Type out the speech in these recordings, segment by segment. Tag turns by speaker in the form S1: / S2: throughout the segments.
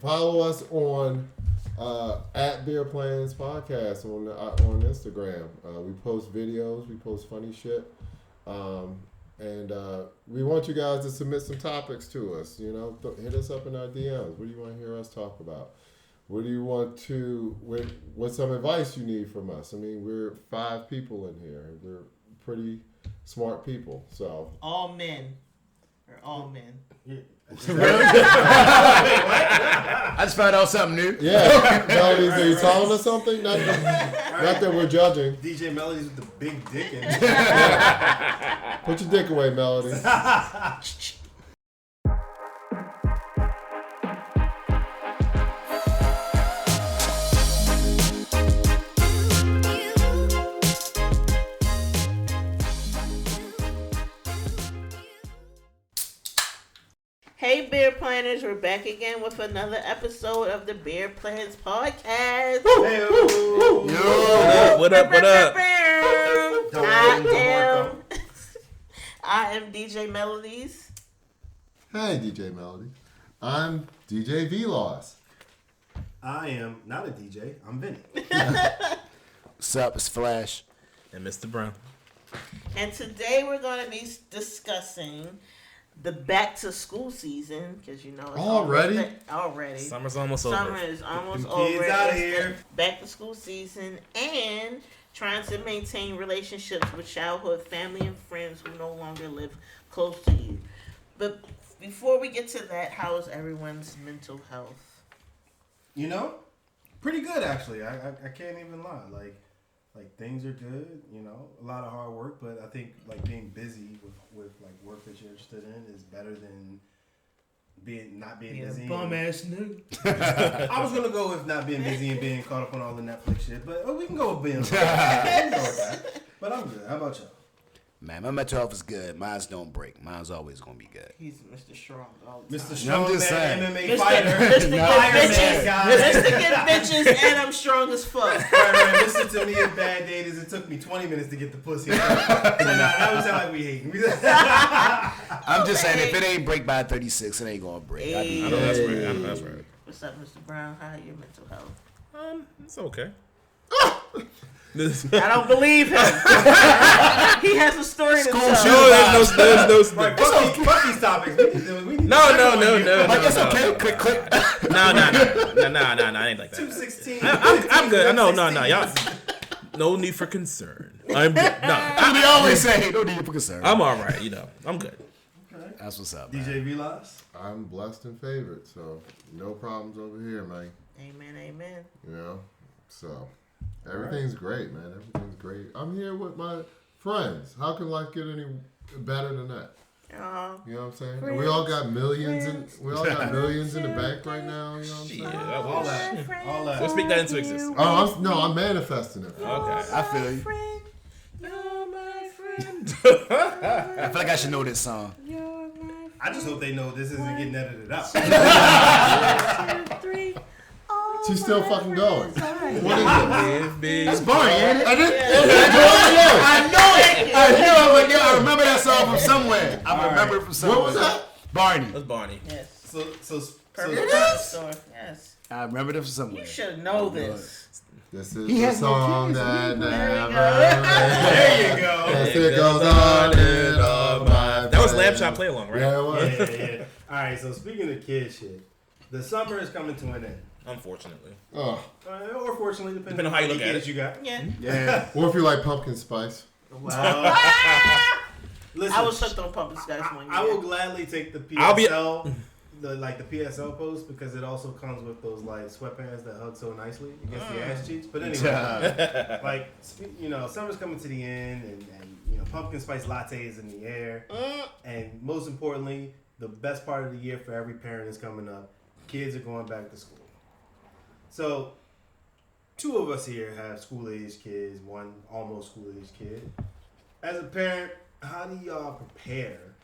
S1: Follow us on at Beer Plans Podcast on Instagram. We post videos. We post funny shit. And we want you guys to submit some topics to us. You know, hit us up in our DMs. What do you want to hear us talk about? What do you want to? What's some advice you need from us? I mean, we're 5 people in here. We're pretty smart people. So
S2: all men. We're all men.
S3: Really? I just found out something new.
S1: Yeah, Melody, are you telling us something? Not that we're judging.
S4: DJ Melody's with the big dick in it.
S1: Put your dick away, Melody.
S2: Hey, Beer Planners, we're back again with another episode of the Beer Plans Podcast.
S4: Hey,
S3: What up?
S2: I am DJ Melodies.
S1: Hey, DJ Melody. I'm DJ V-Loss.
S4: I am not a DJ. I'm Vinny.
S3: What's up? It's Flash.
S5: And Mr. Brown.
S2: And today we're going to be discussing the back to school season, because you know it's
S1: already.
S5: Summer's almost over.
S2: Summer is almost
S4: Kids
S2: over.
S4: out
S2: It's
S4: here.
S2: the back to school season, and trying to maintain relationships with childhood family and friends who no longer live close to you. But before we get to that, how is everyone's mental health?
S4: You know, pretty good actually. I can't even lie. Like things are good. You know, a lot of hard work, but I think like being busy with like work that you're interested in is better than not being busy.
S5: Bum ass nigga.
S4: I was gonna go with not being busy and being caught up on all the Netflix shit, but we can go with being. We can go with that. But I'm good. How about y'all?
S3: Man, my mental health is good. Mine's don't break. Mine's always gonna be good.
S2: He's Mr. Strong all the time.
S4: Mr. Strong,
S3: I'm just saying.
S4: MMA fighter.
S2: Mr. Get Bitches.
S4: guy.
S2: Mr. Get Bitches, and I'm strong as fuck.
S4: Right. Listen to me in bad days. It took me 20 minutes to get the pussy. So that would sound like we hating.
S3: I'm just saying, if it ain't break by 36, it ain't gonna break.
S2: Hey.
S5: I know that's right. I know that's right.
S2: What's up, Mr. Brown? How are your mental health?
S5: It's okay.
S2: I don't believe him. He has a story to tell.
S5: There's no.
S4: Right, fuck these topics.
S5: No.
S3: Like, it's okay. Click.
S5: No. I ain't like that.
S4: 216.
S5: I'm good. No. Y'all. No need for concern. I'm good. No.
S3: They always say, no need for concern.
S5: I'm all right. You know. I'm good.
S4: Okay.
S3: That's what's up, man.
S4: DJ V-Loss.
S1: I'm blessed and favored, so no problems over here, man.
S2: Amen.
S1: You know, so everything's great, man. Everything's great. I'm here with my friends. How can life get any better than that? You know what I'm saying? And we all got millions in the bank right now. You know what I'm saying?
S4: All that.
S5: Let's speak that into existence.
S1: Oh, I'm manifesting it.
S5: Okay.
S3: I feel you.
S2: You're my friend.
S3: I feel like I should know this song.
S4: I just hope they know this isn't getting edited out.
S2: 1, 2, 3.
S1: She's still fucking going. What is it?
S3: That's Barney, ain't it?
S1: I did.
S3: I remember that song from somewhere. I remember it from somewhere.
S1: What was that?
S3: Barney.
S5: That's Barney.
S2: Yes.
S4: So
S2: Perfect store. Yes.
S3: I remember it from somewhere.
S2: You should know this.
S1: This is
S3: He
S1: the
S3: has no
S1: song
S3: kids.
S1: that
S2: There we
S1: never
S4: there you go.
S1: Yes, it goes on and on my
S5: That was
S1: face.
S5: Lamb Chop Play Along, right?
S1: Yeah, it was.
S4: Yeah. All right. So speaking of kid shit, the summer is coming to an end.
S5: Unfortunately.
S1: Oh.
S4: Or fortunately, depending
S5: on how you look at
S4: kids
S5: it.
S4: you got.
S2: Yeah.
S3: Yeah.
S1: Or if you like pumpkin spice.
S4: Wow. Listen,
S2: I was hooked on pumpkin spice one year.
S4: I will gladly take the
S5: I'll be-
S4: PSL, the PSL post, because it also comes with those like sweatpants that hug so nicely against the ass cheeks. But anyway, like summer's coming to the end, and pumpkin spice lattes in the air, and most importantly, the best part of the year for every parent is coming up. Kids are going back to school. So, 2 of us here have school-age kids, 1 almost school-age kid. As a parent, how do y'all prepare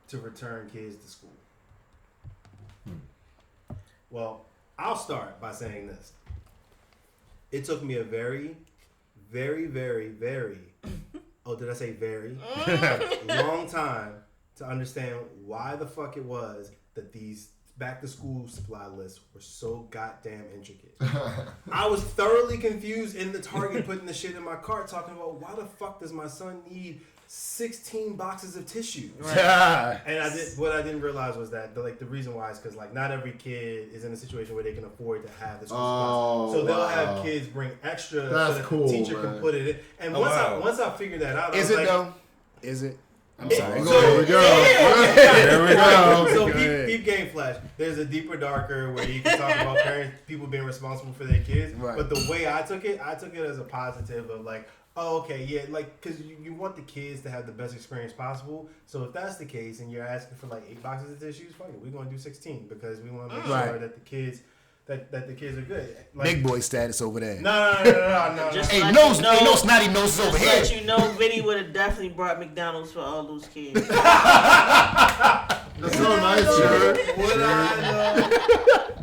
S4: to return kids to school? Well, I'll start by saying this. It took me a very, very, very, very, did I say very? long time to understand why the fuck it was that these back to school supply lists were so goddamn intricate. I was thoroughly confused in the Target putting the shit in my cart, talking about why the fuck does my son need 16 boxes of tissue?
S3: Right.
S4: And what I didn't realize was that the reason why is because like not every kid is in a situation where they can afford to have the school supplies. So they'll have kids bring extra so that
S1: cool,
S4: the teacher
S1: man.
S4: can put it in. And once I figured that out, I
S3: Is
S4: was
S3: it
S4: like,
S3: though? Is it? I'm sorry.
S1: There we go. There we go.
S4: So peep game flash. There's a deeper, darker where you can talk about people being responsible for their kids.
S3: Right.
S4: But the way I took it as a positive of like, oh, okay, yeah, like, because you want the kids to have the best experience possible. So if that's the case and you're asking for like 8 boxes of tissues, fuck it, we're going to do 16 because we want to make sure that the kids that the kids are good. Like,
S3: Big boy status over there.
S4: No.
S2: Just
S3: Ain't
S2: let
S3: no,
S2: you know-
S3: ain't no snotty noses over
S2: Just
S3: here.
S2: let you know, Vinny would have definitely brought McDonald's for all those kids.
S1: That's so nice, sir.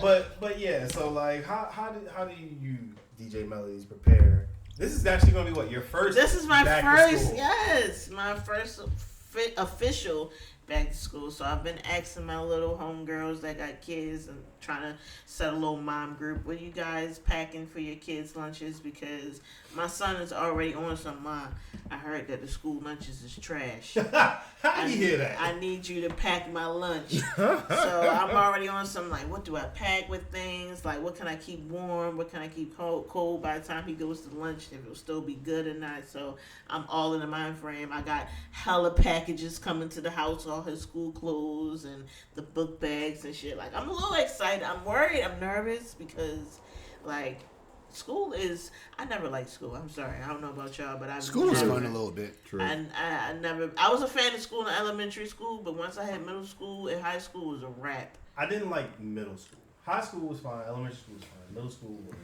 S4: But yeah, so like how do you DJ Melodies prepare? This is actually gonna be what your first.
S2: This is my
S4: back to
S2: first,
S4: school.
S2: yes, my first official back to school. So I've been asking my little homegirls that got kids and trying to set a little mom group. What you guys packing for your kids' lunches? Because my son is already on some mom. I heard that the school lunches is trash.
S4: How do you hear that?
S2: I need you to pack my lunch. So I'm already on some like, what do I pack with things? Like, what can I keep warm? What can I keep cold by the time he goes to lunch? If it'll still be good or not. So I'm all in the mind frame. I got hella packages coming to the house, all his school clothes and the book bags and shit. Like, I'm a little excited. I'm worried. I'm nervous because, like, school is. I never liked school. I'm sorry. I don't know about y'all, but
S3: School is
S2: never,
S3: fun a little bit.
S1: True.
S2: I never. I was a fan of school in elementary school, but once I had middle school and high school, it was a wrap.
S4: I didn't like middle school. High school was fine. Elementary school was fine. Middle school was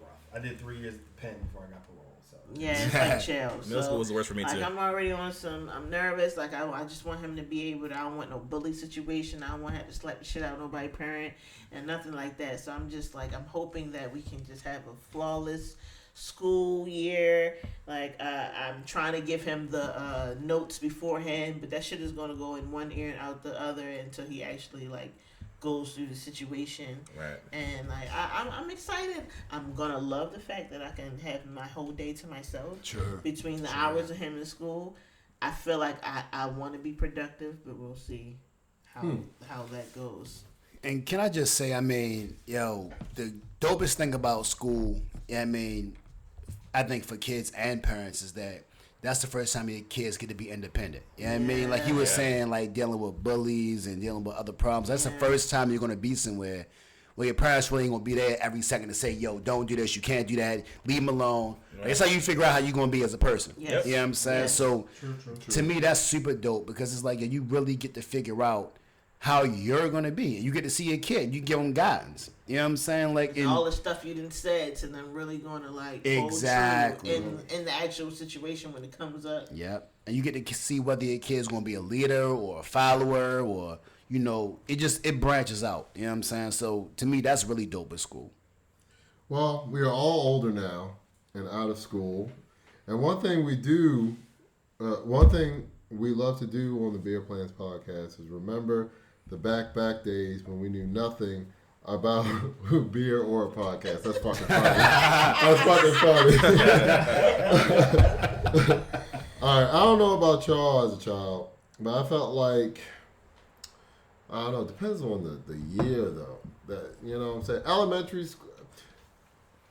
S4: rough. I did 3 years at the Penn before I got parole. So
S2: Yeah, it's like chill.
S5: Middle school was the worst for me
S2: like,
S5: too.
S2: I'm already on some. I'm nervous. Like I just want him to be able to. I don't want no bully situation. I don't want to have to slap the shit out of nobody parent and nothing like that. So I'm just like I'm hoping that we can just have a flawless school year. Like I'm trying to give him the notes beforehand, but that shit is gonna go in one ear and out the other until he actually like goes through the situation.
S5: Right.
S2: And like I'm excited. I'm gonna love the fact that I can have my whole day to myself.
S3: Sure.
S2: Between the hours of him in school, I feel like I want to be productive, but we'll see how that goes.
S3: And can I just say, I mean, yo, the dopest thing about school, I mean, I think for kids and parents is that that's the first time your kids get to be independent. You know what I mean? Like you were saying, like dealing with bullies and dealing with other problems. That's the first time you're going to be somewhere where your parents really ain't going to be there every second to say, yo, don't do this, you can't do that, leave them alone. Right. That's how you figure out how you're going to be as a person.
S2: Yes.
S3: You know what I'm saying?
S2: Yes.
S3: So
S1: True.
S3: to me, that's super dope because it's like you really get to figure out how you're going to be. You get to see a kid. You give them guidance. You know what I'm saying? Like
S2: And all the stuff you didn't said to them really going to like
S3: Exactly.
S2: hold true in the actual situation when it comes up.
S3: Yep. And you get to see whether your kid's going to be a leader or a follower or, you know, it branches out. You know what I'm saying? So to me, that's really dope at school.
S1: Well, we are all older now and out of school. And one thing we do, one thing we love to do on the Beer Plans podcast is remember the back days when we knew nothing about beer or a podcast. That's fucking funny. That's fucking funny. All right, I don't know about y'all as a child, but I felt like, I don't know, it depends on the year though. That, you know what I'm saying? Elementary school,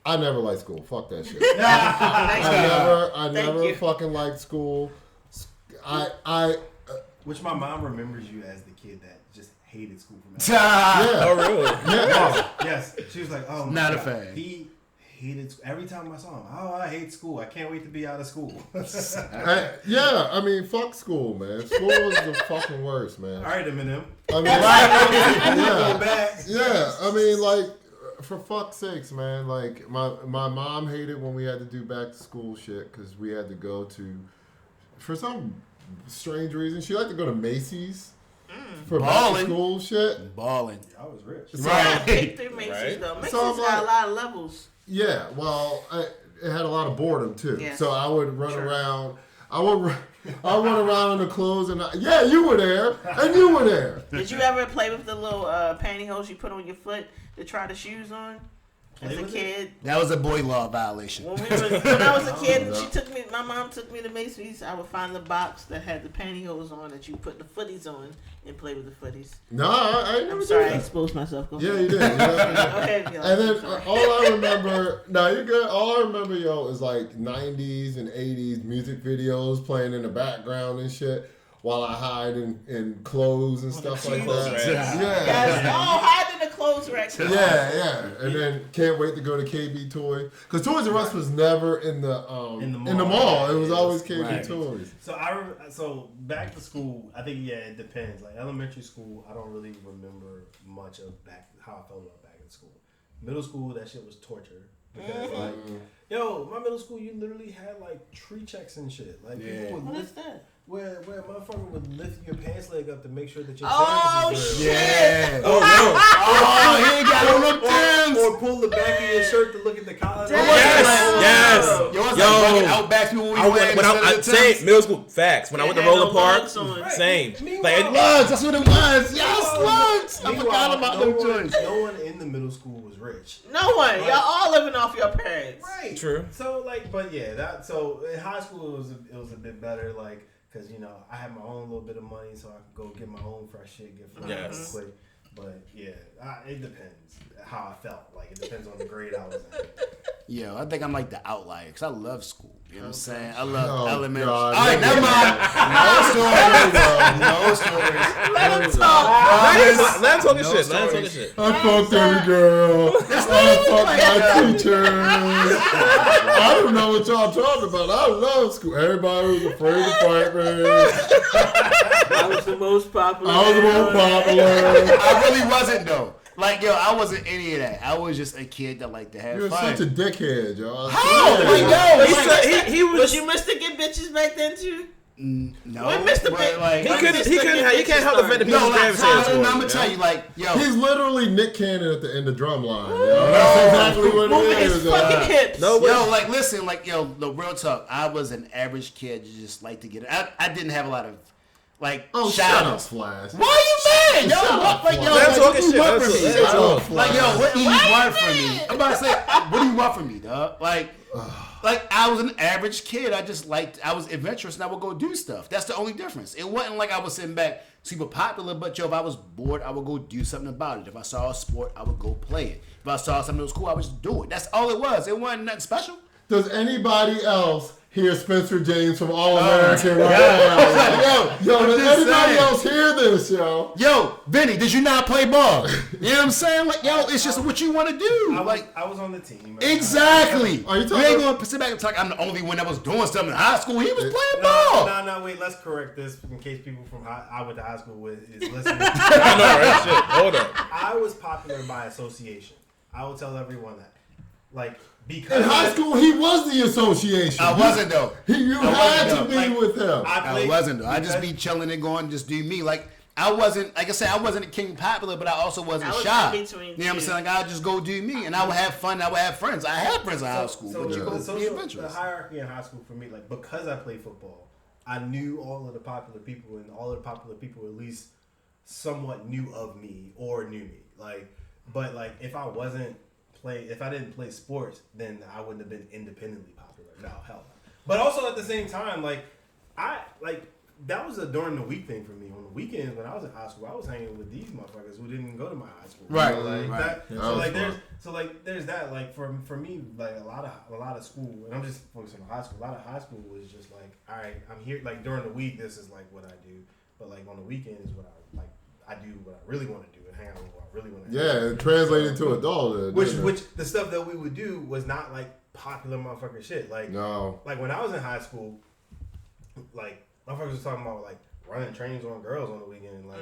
S1: I never liked school. Fuck that shit. I never fucking liked school.
S4: which my mom remembers you as the kid that just hated school from
S5: Oh, really?
S4: Yes. She was like, oh, my
S3: Not a
S4: God.
S3: fan.
S4: He hated school. Every time I saw him, oh, I hate school. I can't wait to be out of school.
S1: Yeah, I mean, fuck school, man. School is the fucking worst, man.
S4: All right, Eminem.
S1: I mean,
S4: Go back.
S1: yeah, I mean, like, for fuck's sakes, man. Like, my mom hated when we had to do back to school shit because we had to go to, for some strange reason, she liked to go to Macy's for back to
S3: Ballin'.
S1: school shit.
S3: Balling.
S4: I was rich.
S1: So,
S2: I picked through Macy's
S5: Right.
S2: though. Macy's
S1: So I'm
S2: got a
S1: like-
S2: lot of levels.
S1: Yeah, well, it had a lot of boredom too.
S2: Yes.
S1: So I would run
S2: True.
S1: around. I run around in the clothes and yeah, you were there and you were there.
S2: Did you ever play with the little pantyhose you put on your foot to try the shoes on? As a kid,
S3: that was a boy law violation.
S2: when I was a kid, and my mom took me to Macy's. I would find the box that had the pantyhose on that you put the footies on and play with the footies.
S1: No, I never
S2: I'm sorry, I
S1: did that.
S2: exposed myself. Go
S1: Yeah,
S2: ahead.
S1: you did.
S2: Okay,
S1: And then all I remember, no, you're good. All I remember, yo, is like 90s and 80s music videos playing in the background and shit while I hide in clothes and stuff like that.
S5: Yeah.
S2: Yes. Oh, hide in the clothes rack.
S1: Yeah. And then can't wait to go to KB Toys because Toys R Us was never in the mall. It was always KB
S3: Right.
S1: Toys.
S4: So back to school, I think it depends. Like elementary school, I don't really remember much of how I felt about back in school. Middle school, that shit was torture because like, yo, my middle school, you literally had like tree checks and shit. Like people would
S2: What is
S4: lift,
S2: that?
S4: where a motherfucker would lift your pants leg up to make sure that your
S2: Oh,
S4: pants was real.
S3: Yeah.
S5: Oh no!
S3: Oh, he ain't got on them Timbs.
S4: Or pull the back of your shirt to look at the collar.
S5: Yes.
S3: Yo, it's
S5: Yo.
S3: like fucking Outbacks people we
S5: I
S3: wearing
S5: when
S3: instead of the
S5: same
S3: Timbs.
S5: middle school facts. When I went to
S2: They had
S5: Roller
S2: no
S5: Park,
S2: lugs on.
S5: same.
S4: Meanwhile-
S3: Slugs, that's what it was. Yes, slugs. I forgot about them joints.
S4: No one in the middle school was rich.
S2: No one. Y'all all living off your parents.
S4: Right.
S5: True.
S4: So like, but yeah, so in high school it was a bit better, like, cause I had my own little bit of money, so I could go get my own fresh shit, get fly real
S5: Yes.
S4: quick. But yeah, it depends how I felt. Like it depends on the grade I was in.
S3: Yo, I think I'm like the outlier because I love school. You know what I'm saying? I love
S1: Oh,
S3: elementary.
S1: God.
S3: All right, never mind. No stories.
S2: Let him talk.
S5: Let him talk his
S3: No
S5: shit. Let him talk
S3: stories.
S5: his shit.
S1: I fucked every girl. I fucked my teachers. I don't know what y'all talking about. I love school. Everybody was afraid to fight me.
S2: I was the most popular.
S1: I was the most popular.
S3: I really wasn't though. Like yo, I wasn't any of that. I was just a kid that liked to have
S1: You're
S3: fun.
S1: such a dickhead, y'all.
S3: How?
S1: Yeah.
S3: Like, yo,
S5: He
S3: like,
S5: said he
S2: Was
S5: was.
S2: you Mr. Get Bitches back then too?
S3: no,
S2: When Mr.
S3: but,
S2: Big-
S3: like,
S5: He
S2: When
S5: couldn't. He
S2: Mr.
S5: couldn't. He can't help the fact that
S3: no,
S5: people
S3: like,
S5: gravitate towards
S3: I'm
S5: him,
S3: gonna
S5: you
S3: tell
S5: know?
S3: you, like, yo,
S1: He's literally Nick Cannon at the end of Drumline. Yo. That's exactly what
S2: Moving
S1: it
S2: his
S1: is.
S2: fucking hips.
S5: No,
S3: yo, like, listen, like, yo, the real talk. I was an average kid, just like to get it. I didn't have a lot of, like,
S1: Oh,
S3: shout
S1: shut up,
S3: outs.
S1: Flash.
S3: Why you mad? Yo,
S1: Shut
S3: what,
S1: up,
S3: like, yo,
S1: Flash.
S5: Let him
S3: like,
S5: talk
S3: what do
S5: his
S3: you
S5: shit.
S3: want from
S5: Let
S3: me?
S5: him talk.
S3: Yo,
S1: Flash.
S3: like, yo, what do you
S2: Why
S3: want
S2: you
S3: from me?
S2: mad?
S3: I'm about to say, what do you want from me, dog? Like I was an average kid. I was adventurous and I would go do stuff. That's the only difference. It wasn't like I was sitting back super popular, but yo, if I was bored, I would go do something about it. If I saw a sport, I would go play it. If I saw something that was cool, I would just do it. That's all it was. It wasn't nothing special.
S1: Does anybody else hear Spencer James from All American right now? Yo, does
S3: just
S1: anybody
S3: saying.
S1: else hear this, yo?
S3: Yo, Vinny, did you not play ball? You know what I'm saying? Like, yo, it's just what you want to do.
S4: I was on the team.
S3: Exactly.
S1: Are you
S3: You
S1: talking
S3: ain't
S1: about-
S3: going to sit back and talk. I'm the only one that was doing something in high school. He was playing
S4: No,
S3: ball.
S4: no, wait. Let's correct this in case people from I went to high school with is listening.
S5: I know, right? Shit. Hold up.
S4: I was popular by association. I will tell everyone that. Like because
S1: In high school, he was the association.
S3: I wasn't though.
S1: You
S3: I
S1: had
S3: wasn't,
S1: to
S3: though.
S1: be
S4: Like,
S1: with him.
S3: I wasn't though. I just be chilling and going, just do me. Like I wasn't, like I said, I wasn't a king popular, but I also wasn't
S2: I was
S3: shy.
S2: in
S3: You know
S2: between
S3: what I'm
S2: two.
S3: saying? Like I just go do me, and I would have fun. I would have friends. I had friends in high school, but you
S4: the
S3: go be
S4: the
S3: adventurous.
S4: hierarchy in high school for me, like because I played football, I knew all of the popular people, and all of the popular people at least somewhat knew of me or knew me. Like, but like if I didn't play sports, then I wouldn't have been independently popular. No, hell no. But also at the same time, like that was a during the week thing for me. On the weekends when I was in high school, I was hanging with these motherfuckers who didn't go to my high school.
S3: Right,
S4: You know, like
S3: right.
S4: that.
S1: Yeah,
S4: So
S1: that
S4: like
S1: was
S4: there's that. Like for me, like a lot of school, and I'm just focusing on high school. A lot of high school was just like, all right, I'm here. Like during the week, this is like what I do. But like on the weekend is what I do what I really want to do and hang out with what I really want to do.
S1: Yeah, it translated to adulthood. didn't it?
S4: Which the stuff that we would do was not like popular motherfucker shit. Like
S1: No.
S4: like when I was in high school, like motherfuckers was talking about like running trains on girls on the weekend. Like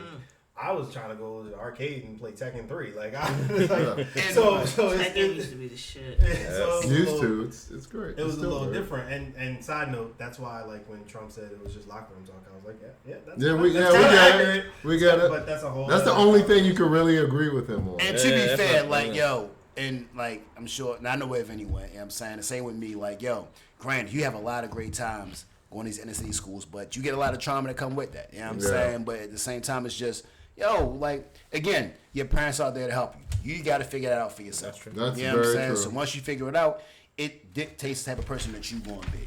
S4: I was trying to go to the arcade and play Tekken 3. Like I like so
S2: Tekken used to be the shit.
S4: so it was a
S1: Used
S4: little-
S1: to. It's great.
S4: It was
S1: It's
S4: a
S1: still
S4: little
S1: great.
S4: different, and side note, that's why like when Trump said it was just locker room talk, I was like, that's
S1: We
S4: that's
S1: get
S4: kinda
S1: it.
S4: accurate.
S1: We get it.
S4: But that's a whole.
S1: That's the
S4: other
S1: only
S4: topic.
S1: thing you can really agree with him on.
S3: And to be
S5: Yeah,
S3: fair,
S5: that's
S3: like,
S5: right.
S3: yo, and like, I'm sure, and I know if anyway, you know what I'm saying, the same with me, like, yo, granted, you have a lot of great times going to these inner city schools, but you get a lot of trauma that come with that. You know what I'm
S1: Yeah.
S3: saying? But at the same time, it's just, like, again, your parents out there to help you. You got to figure that out for yourself.
S5: That's true.
S1: That's
S3: You know what I'm
S1: very
S3: saying?
S1: true.
S3: So once you figure it out, it dictates the type of person that you want to be.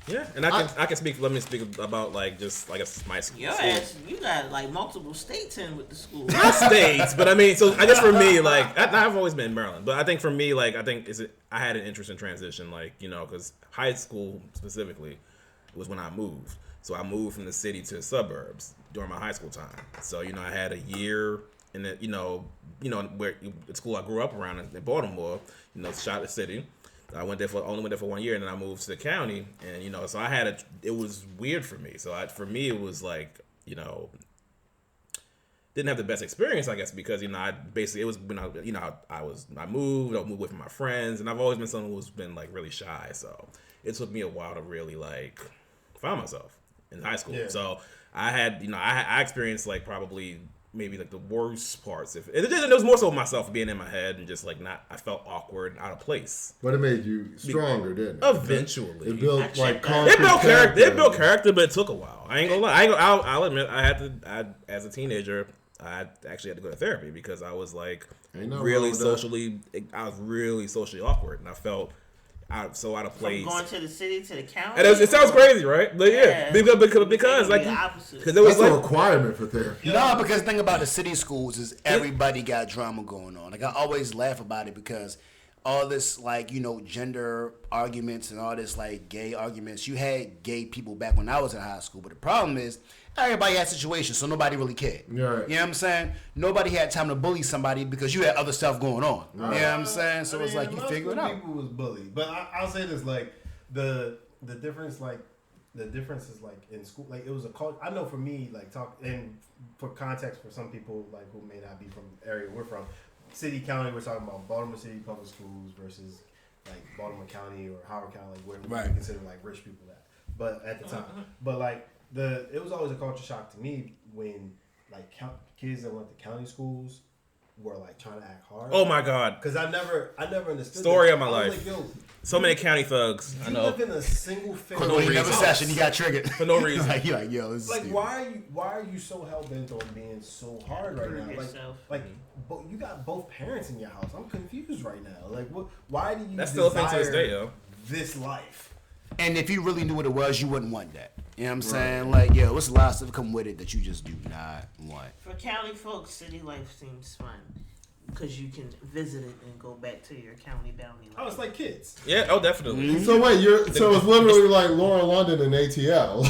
S5: Yeah, and I can speak. Let me speak about like just like my school.
S2: Your ass, you got like multiple states in with the school.
S5: Not states, but I mean, so I guess for me, like I've always been in Maryland, but I think for me, like I had an interest in transition, like because high school specifically was when I moved. So I moved from the city to the suburbs during my high school time. So I had a year in the where the school I grew up around in Baltimore, Charlotte City. I only went there for 1 year, and then I moved to the county, and so it was weird for me. So for me, it was like didn't have the best experience, I guess, because I basically it was when I moved with my friends, and I've always been someone who's been like really shy. So it took me a while to really like find myself in high school.
S4: Yeah.
S5: So I had I experienced like probably maybe like the worst parts. If it was more so myself being in my head and just like I felt awkward and out of place.
S1: But it made you stronger, didn't it?
S5: Eventually,
S1: It built like
S2: It
S1: concrete
S5: it built character. It built character, but it took a while. I ain't gonna lie. I'll admit as a teenager, I actually had to go to therapy because I was like
S1: Ain't nothing
S5: really
S1: wrong with that.
S5: socially. I was really socially awkward, and I felt so out of
S2: From
S5: place.
S2: going to the city to the county.
S5: And it sounds crazy, right? But yeah,
S2: Yeah.
S5: because like
S2: The opposite.
S5: because it was
S1: That's a
S5: like
S1: requirement for therapy.
S3: No, because the thing about the city schools is everybody got drama going on. Like I always laugh about it because all this like gender arguments and all this like gay arguments. You had gay people back when I was in high school, but the problem is everybody had situations, so nobody really cared.
S1: Yeah, right.
S3: You know what I'm saying? Nobody had time to bully somebody because you had other stuff going on. You know what I'm saying? So it's like you figure it out.
S4: People was bullied, but I'll say this: like the difference, is like in school, like it was a culture. I know for me, like and for context for some people like who may not be from the area we're from, city county. We're talking about Baltimore City public schools versus like Baltimore County or Howard County, like where we consider like rich people at. But at the time, but like it was always a culture shock to me when like kids that went to county schools were like trying to act hard.
S5: oh my god,
S4: Because I never understood.
S5: Story
S4: that.
S5: of my
S4: I was
S5: life.
S4: Like, yo,
S5: so many county thugs. I
S4: you
S5: know
S4: live in a single family.
S5: no reason.
S3: Another session, you got triggered
S5: for no reason.
S3: like you're like, yo, this is
S4: Like
S3: stupid.
S4: why are you so hell bent on being so hard right
S2: Prove
S4: now?
S2: yourself.
S4: You got both parents in your house. I'm confused right now. Like what? Why do you?
S5: That's still a thing to this
S4: desire
S5: day, yo.
S4: This life.
S3: And if you really knew what it was, you wouldn't want that. You know what I'm saying? Like, yo, what's a lot of stuff come with it that you just do not want?
S2: For county folks, city life seems fun because you can visit it and go back to your county bounty
S4: Oh,
S2: life.
S4: it's like kids.
S5: Yeah, oh definitely.
S1: So wait, so it's literally like Laura London and ATL.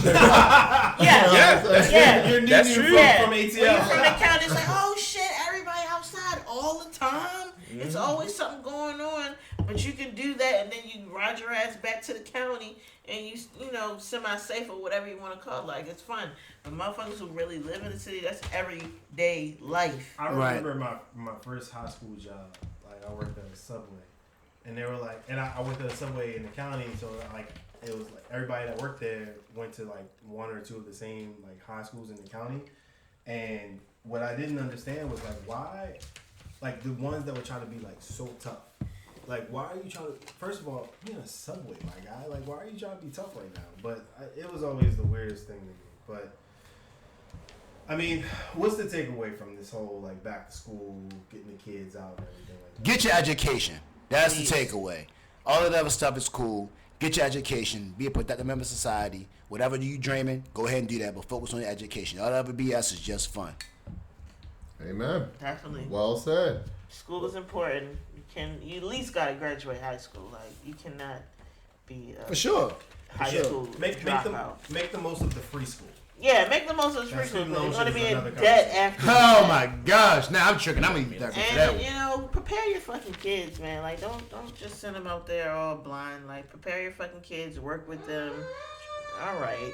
S2: Yeah.
S4: You're
S5: That's
S4: new
S5: true.
S4: from
S2: Yeah. When
S4: ATL.
S2: you're from the county, it's like, oh shit, everybody outside all the time. It's always something going on, but you can do that, and then you ride your ass back to the county, and you semi-safe or whatever you want to call it. Like, it's fun. But motherfuckers who really live in the city, that's everyday life.
S4: I remember my first high school job. Like I worked at a Subway, and they were like, and I worked at a Subway in the county, so like it was like everybody that worked there went to like one or two of the same like high schools in the county, and what I didn't understand was like why, like the ones that were trying to be like so tough. Like, why are you trying to? First of all, you're in a Subway, my guy. Like, why are you trying to be tough right now? But it was always the weirdest thing to me. But I mean, what's the takeaway from this whole like back to school, getting the kids out and everything like that?
S3: Get your education. That's
S2: Please.
S3: the takeaway. All of that other stuff is cool. Get your education. Be a productive member of society. Whatever you dreaming, go ahead and do that. But focus on your education. All that other BS is just fun.
S1: Amen.
S2: Definitely.
S1: Well said.
S2: School is important. You at least gotta graduate high school. Like, you cannot be a
S3: For sure.
S2: high
S3: sure.
S2: school
S4: Make
S2: dropout.
S4: the most of the free school.
S2: Yeah, make the most of the free
S4: That
S2: school.
S4: student
S2: You're
S4: loan
S2: gonna
S4: shit
S2: be
S4: is
S2: in
S4: another
S2: debt
S4: conversation.
S2: after.
S3: Oh my gosh. Now I'm tricking. I'm gonna be thankful for that
S2: And
S3: one.
S2: prepare your fucking kids, man. Like, don't just send them out there all blind. Like, prepare your fucking kids. Work with them. All right.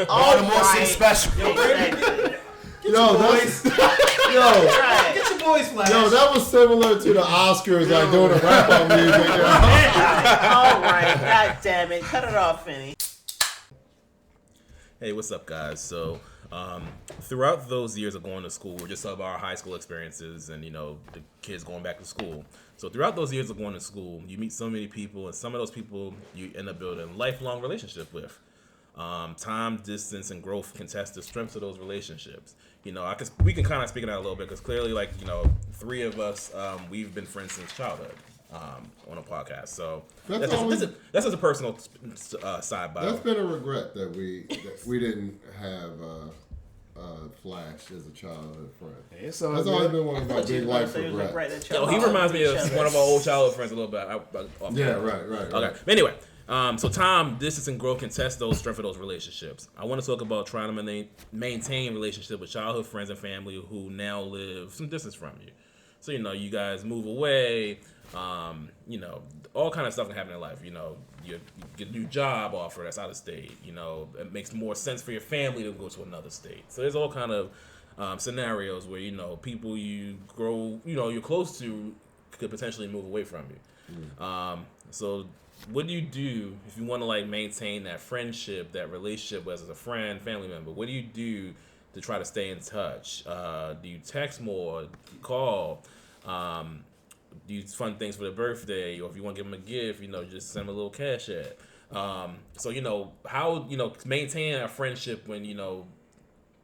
S3: Baltimore City special.
S2: Exactly.
S1: Yo, that's
S2: Right.
S4: Get your boys flash.
S1: yo, that was similar to the Oscars, like doing a wrap up music. Yo.
S2: All right. God damn it. Cut it off, Finney.
S5: Hey, what's up, guys? So, throughout those years of going to school, we're just talking about our high school experiences and, the kids going back to school. So, throughout those years of going to school, you meet so many people, and some of those people you end up building lifelong relationships with. Time, distance, and growth can test the strengths of those relationships. We can kind of speak on that a little bit because clearly, like, three of us, we've been friends since childhood on a podcast. So that's just a personal side by.
S1: That's been a regret that we didn't have Flash as a childhood friend.
S3: It's
S1: That's always been one of my big life regrets.
S5: He reminds me of one of our old childhood friends a little bit.
S1: Right.
S5: Okay. Anyway, so time, distance, and growth can test those strengths of those relationships. I want to talk about trying to maintain relationship with childhood friends and family who now live some distance from you. So you guys move away. All kind of stuff can happen in life. You get a new job offer that's out of state. It makes more sense for your family to go to another state. So there's all kind of scenarios where people you grow, you're close to could potentially move away from you. So what do you do if you want to like maintain that friendship, that relationship as a friend, family member? What do you do to try to stay in touch? Do you text more? Call? Do you fund things for their birthday, or if you want to give them a gift, just send them a little cash app. So how maintain a friendship when you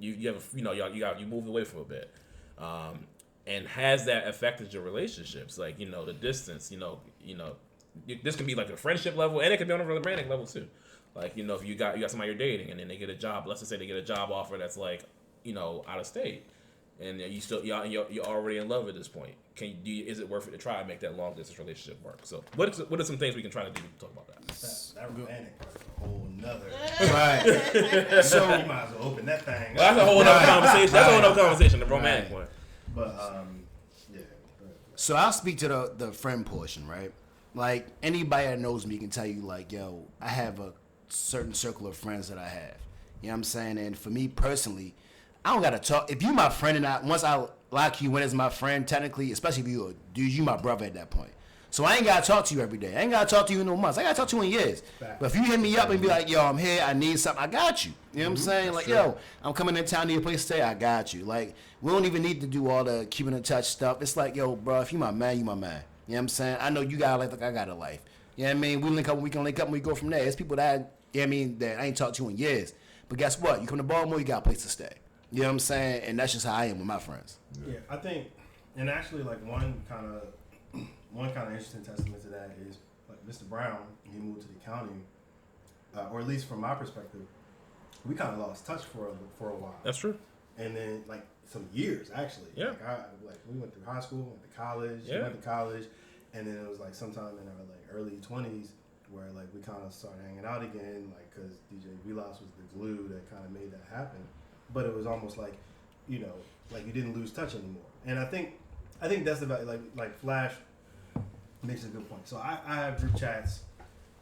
S5: have you moved away for a bit, and has that affected your relationships? Like the distance, this can be like a friendship level, and it can be on a romantic level too. Like if you got somebody you're dating, and then they get a job. Let's just say they get a job offer that's like out of state. And you're already in love at this point. Is it worth it to try and make that long distance relationship work? So what are some things we can try to do to talk about that?
S4: That romantic part is a whole nother.
S3: Right.
S4: So you might as well open that thing.
S5: Well, that's a whole other conversation. That's a whole other conversation. The romantic one.
S4: But yeah.
S3: So I'll speak to the friend portion, right? Like anybody that knows me can tell you, like, yo, I have a certain circle of friends that I have. You know what I'm saying? And for me personally, I don't gotta talk. If you my friend and once I lock you in as my friend, technically, especially if you a dude, you my brother at that point. So I ain't gotta talk to you every day. I ain't gotta talk to you in no months. I gotta talk to you in years.
S4: Fact.
S3: But if you hit me up and be like, yo, I'm here, I need something, I got you. You know what I'm saying?
S1: That's
S3: Like,
S1: true.
S3: yo, I'm coming in town, need a place to stay, I got you. Like, we don't even need to do all the keeping in touch stuff. It's like, yo, bro, if you my man, you my man. You know what I'm saying? I know you got a life like I got a life. You know what I mean? We link up, we can link up and we go from there. It's people that, you know what I mean, that I ain't talked to in years. But guess what? You come to Baltimore, you got a place to stay. You know what I'm saying? And that's just how I am with my friends.
S4: Yeah, I think, and actually, like one kind of interesting testament to that is like Mr. Brown. He moved to the county, or at least from my perspective, we kind of lost touch for a while.
S5: That's true.
S4: And then like some years actually.
S5: Yeah.
S4: Like we went through high school, went to college.
S5: Yeah.
S4: He went to college, and then it was like sometime in our like early 20s where like we kind of started hanging out again, like because DJ Vilas was the glue that kind of made that happen. But it was almost like, like you didn't lose touch anymore. And I think that's about like Flash makes a good point. So I have group chats.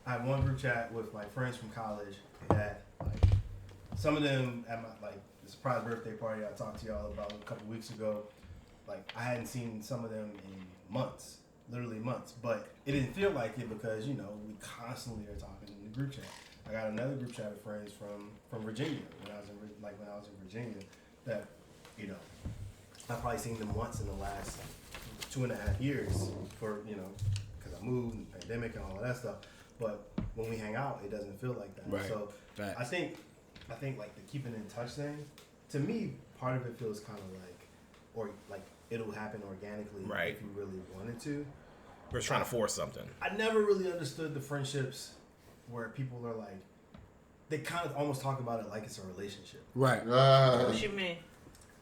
S4: I have one group chat with my friends from college that like some of them at my like the surprise birthday party I talked to y'all about a couple weeks ago. Like I hadn't seen some of them in months, literally months. But it didn't feel like it because we constantly are talking in the group chat. I got another group chat with friends from Virginia when I was in Virginia that I've probably seen them once in the last 2.5 years for because I moved and the pandemic and all of that stuff. But when we hang out, it doesn't feel like that.
S3: Right.
S4: So
S3: Facts.
S4: I think like the keeping in touch thing, to me, part of it feels kind of like it'll happen organically
S5: Right.
S4: if you really wanted to.
S5: We're just trying to force something.
S4: I never really understood the friendships where people are like, they kind of almost talk about it like it's a relationship.
S3: Right.
S2: What you mean?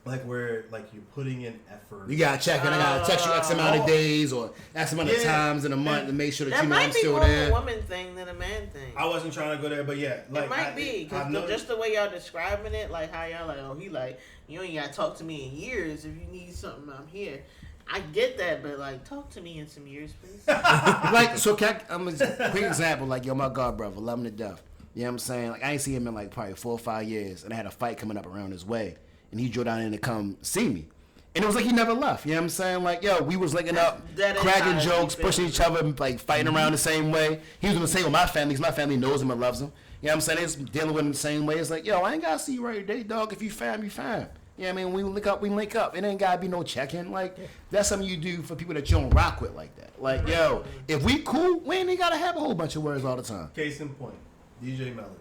S4: Like where like you're putting in effort.
S3: You gotta check and I gotta text you X amount of days or X amount of times in a month to make sure that
S2: That
S3: you know I'm
S2: might be
S3: still
S2: more
S3: there.
S2: of a woman thing than a man thing.
S4: I wasn't trying to go there, but yeah, like
S2: It might be
S4: I've
S2: because
S4: noticed-
S2: just the way y'all describing it, like how y'all like, oh, he like, you ain't gotta talk to me in years. If you need something, I'm here. I get that, but like, talk to me in some years, please.
S3: Like, so I'm a quick example, like, yo, my god brother, love him to death. You know what I'm saying? Like, I ain't seen him in like probably 4 or 5 years, and I had a fight coming up around his way, and he drove down in to come see me. And it was like he never left. You know what I'm saying? Like, yo, we was linking up,
S2: That is
S3: cracking
S2: how
S3: jokes,
S2: you feel.
S3: pushing each other, like fighting around the same way. He was gonna say with my family, because my family knows him and loves him. You know what I'm saying? It's dealing with him the same way. It's like, yo, I ain't gotta see you every day, dog. If you fam, you fam. You know what I mean? When we link up, we link up. It ain't gotta be no check-in. Like, that's something you do for people that you don't rock with like that. Like, yo, if we cool, we ain't gotta have a whole bunch of words all the time.
S4: Case in point, DJ Melodies.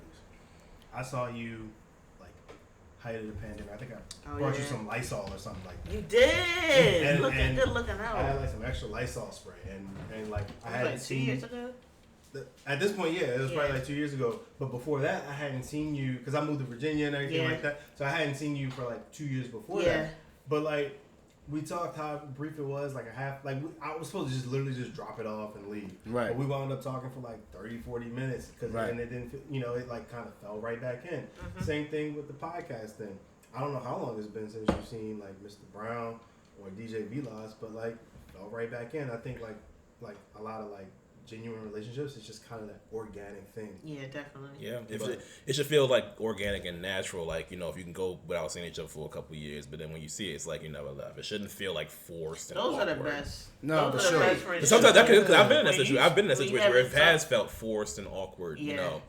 S4: I saw you like height of the pandemic. I think I
S2: Oh,
S4: brought you
S2: yeah.
S4: some Lysol or something like that.
S2: You did.
S4: And-
S2: Looking
S4: and
S2: good, looking
S4: I
S2: out.
S4: had like some extra Lysol spray, and like I
S2: It was
S4: hadn't
S2: like 2
S4: seen
S2: years ago.
S4: At this point, yeah, it was probably
S2: Yeah.
S4: like 2 years ago. But before that, I hadn't seen you because I moved to Virginia and everything
S2: Yeah.
S4: like that. So I hadn't seen you for like 2 years before
S2: Yeah.
S4: that. But like we talked how brief it was, like a half. Like I was supposed to just literally just drop it off and leave.
S3: Right.
S4: But we wound up talking for like 30, 40 minutes because
S3: Right.
S4: and it didn't, it like kind of fell right back in.
S2: Mm-hmm.
S4: Same thing with the podcast thing. I don't know how long it's been since you've seen like Mr. Brown or DJ Vilas, but like fell right back in. I think like a lot of like genuine relationships, it's just kind of that organic thing.
S2: Yeah, definitely.
S5: Yeah,
S4: But-
S5: it should feel like organic and natural. Like, if you can go without seeing each other for a couple of years, but then when you see it, it's like you never left. It shouldn't feel like forced. And
S2: Those are the
S5: awkward.
S2: best.
S3: No,
S2: Those
S3: for
S2: are the
S3: sure.
S2: best friendships.
S5: But sometimes that could, cause I've been in that
S2: When
S5: situation.
S2: you-
S5: I've been in that
S2: when you
S5: situation where it
S2: haven't
S5: has
S2: talked-
S5: felt forced and awkward.
S2: Yeah,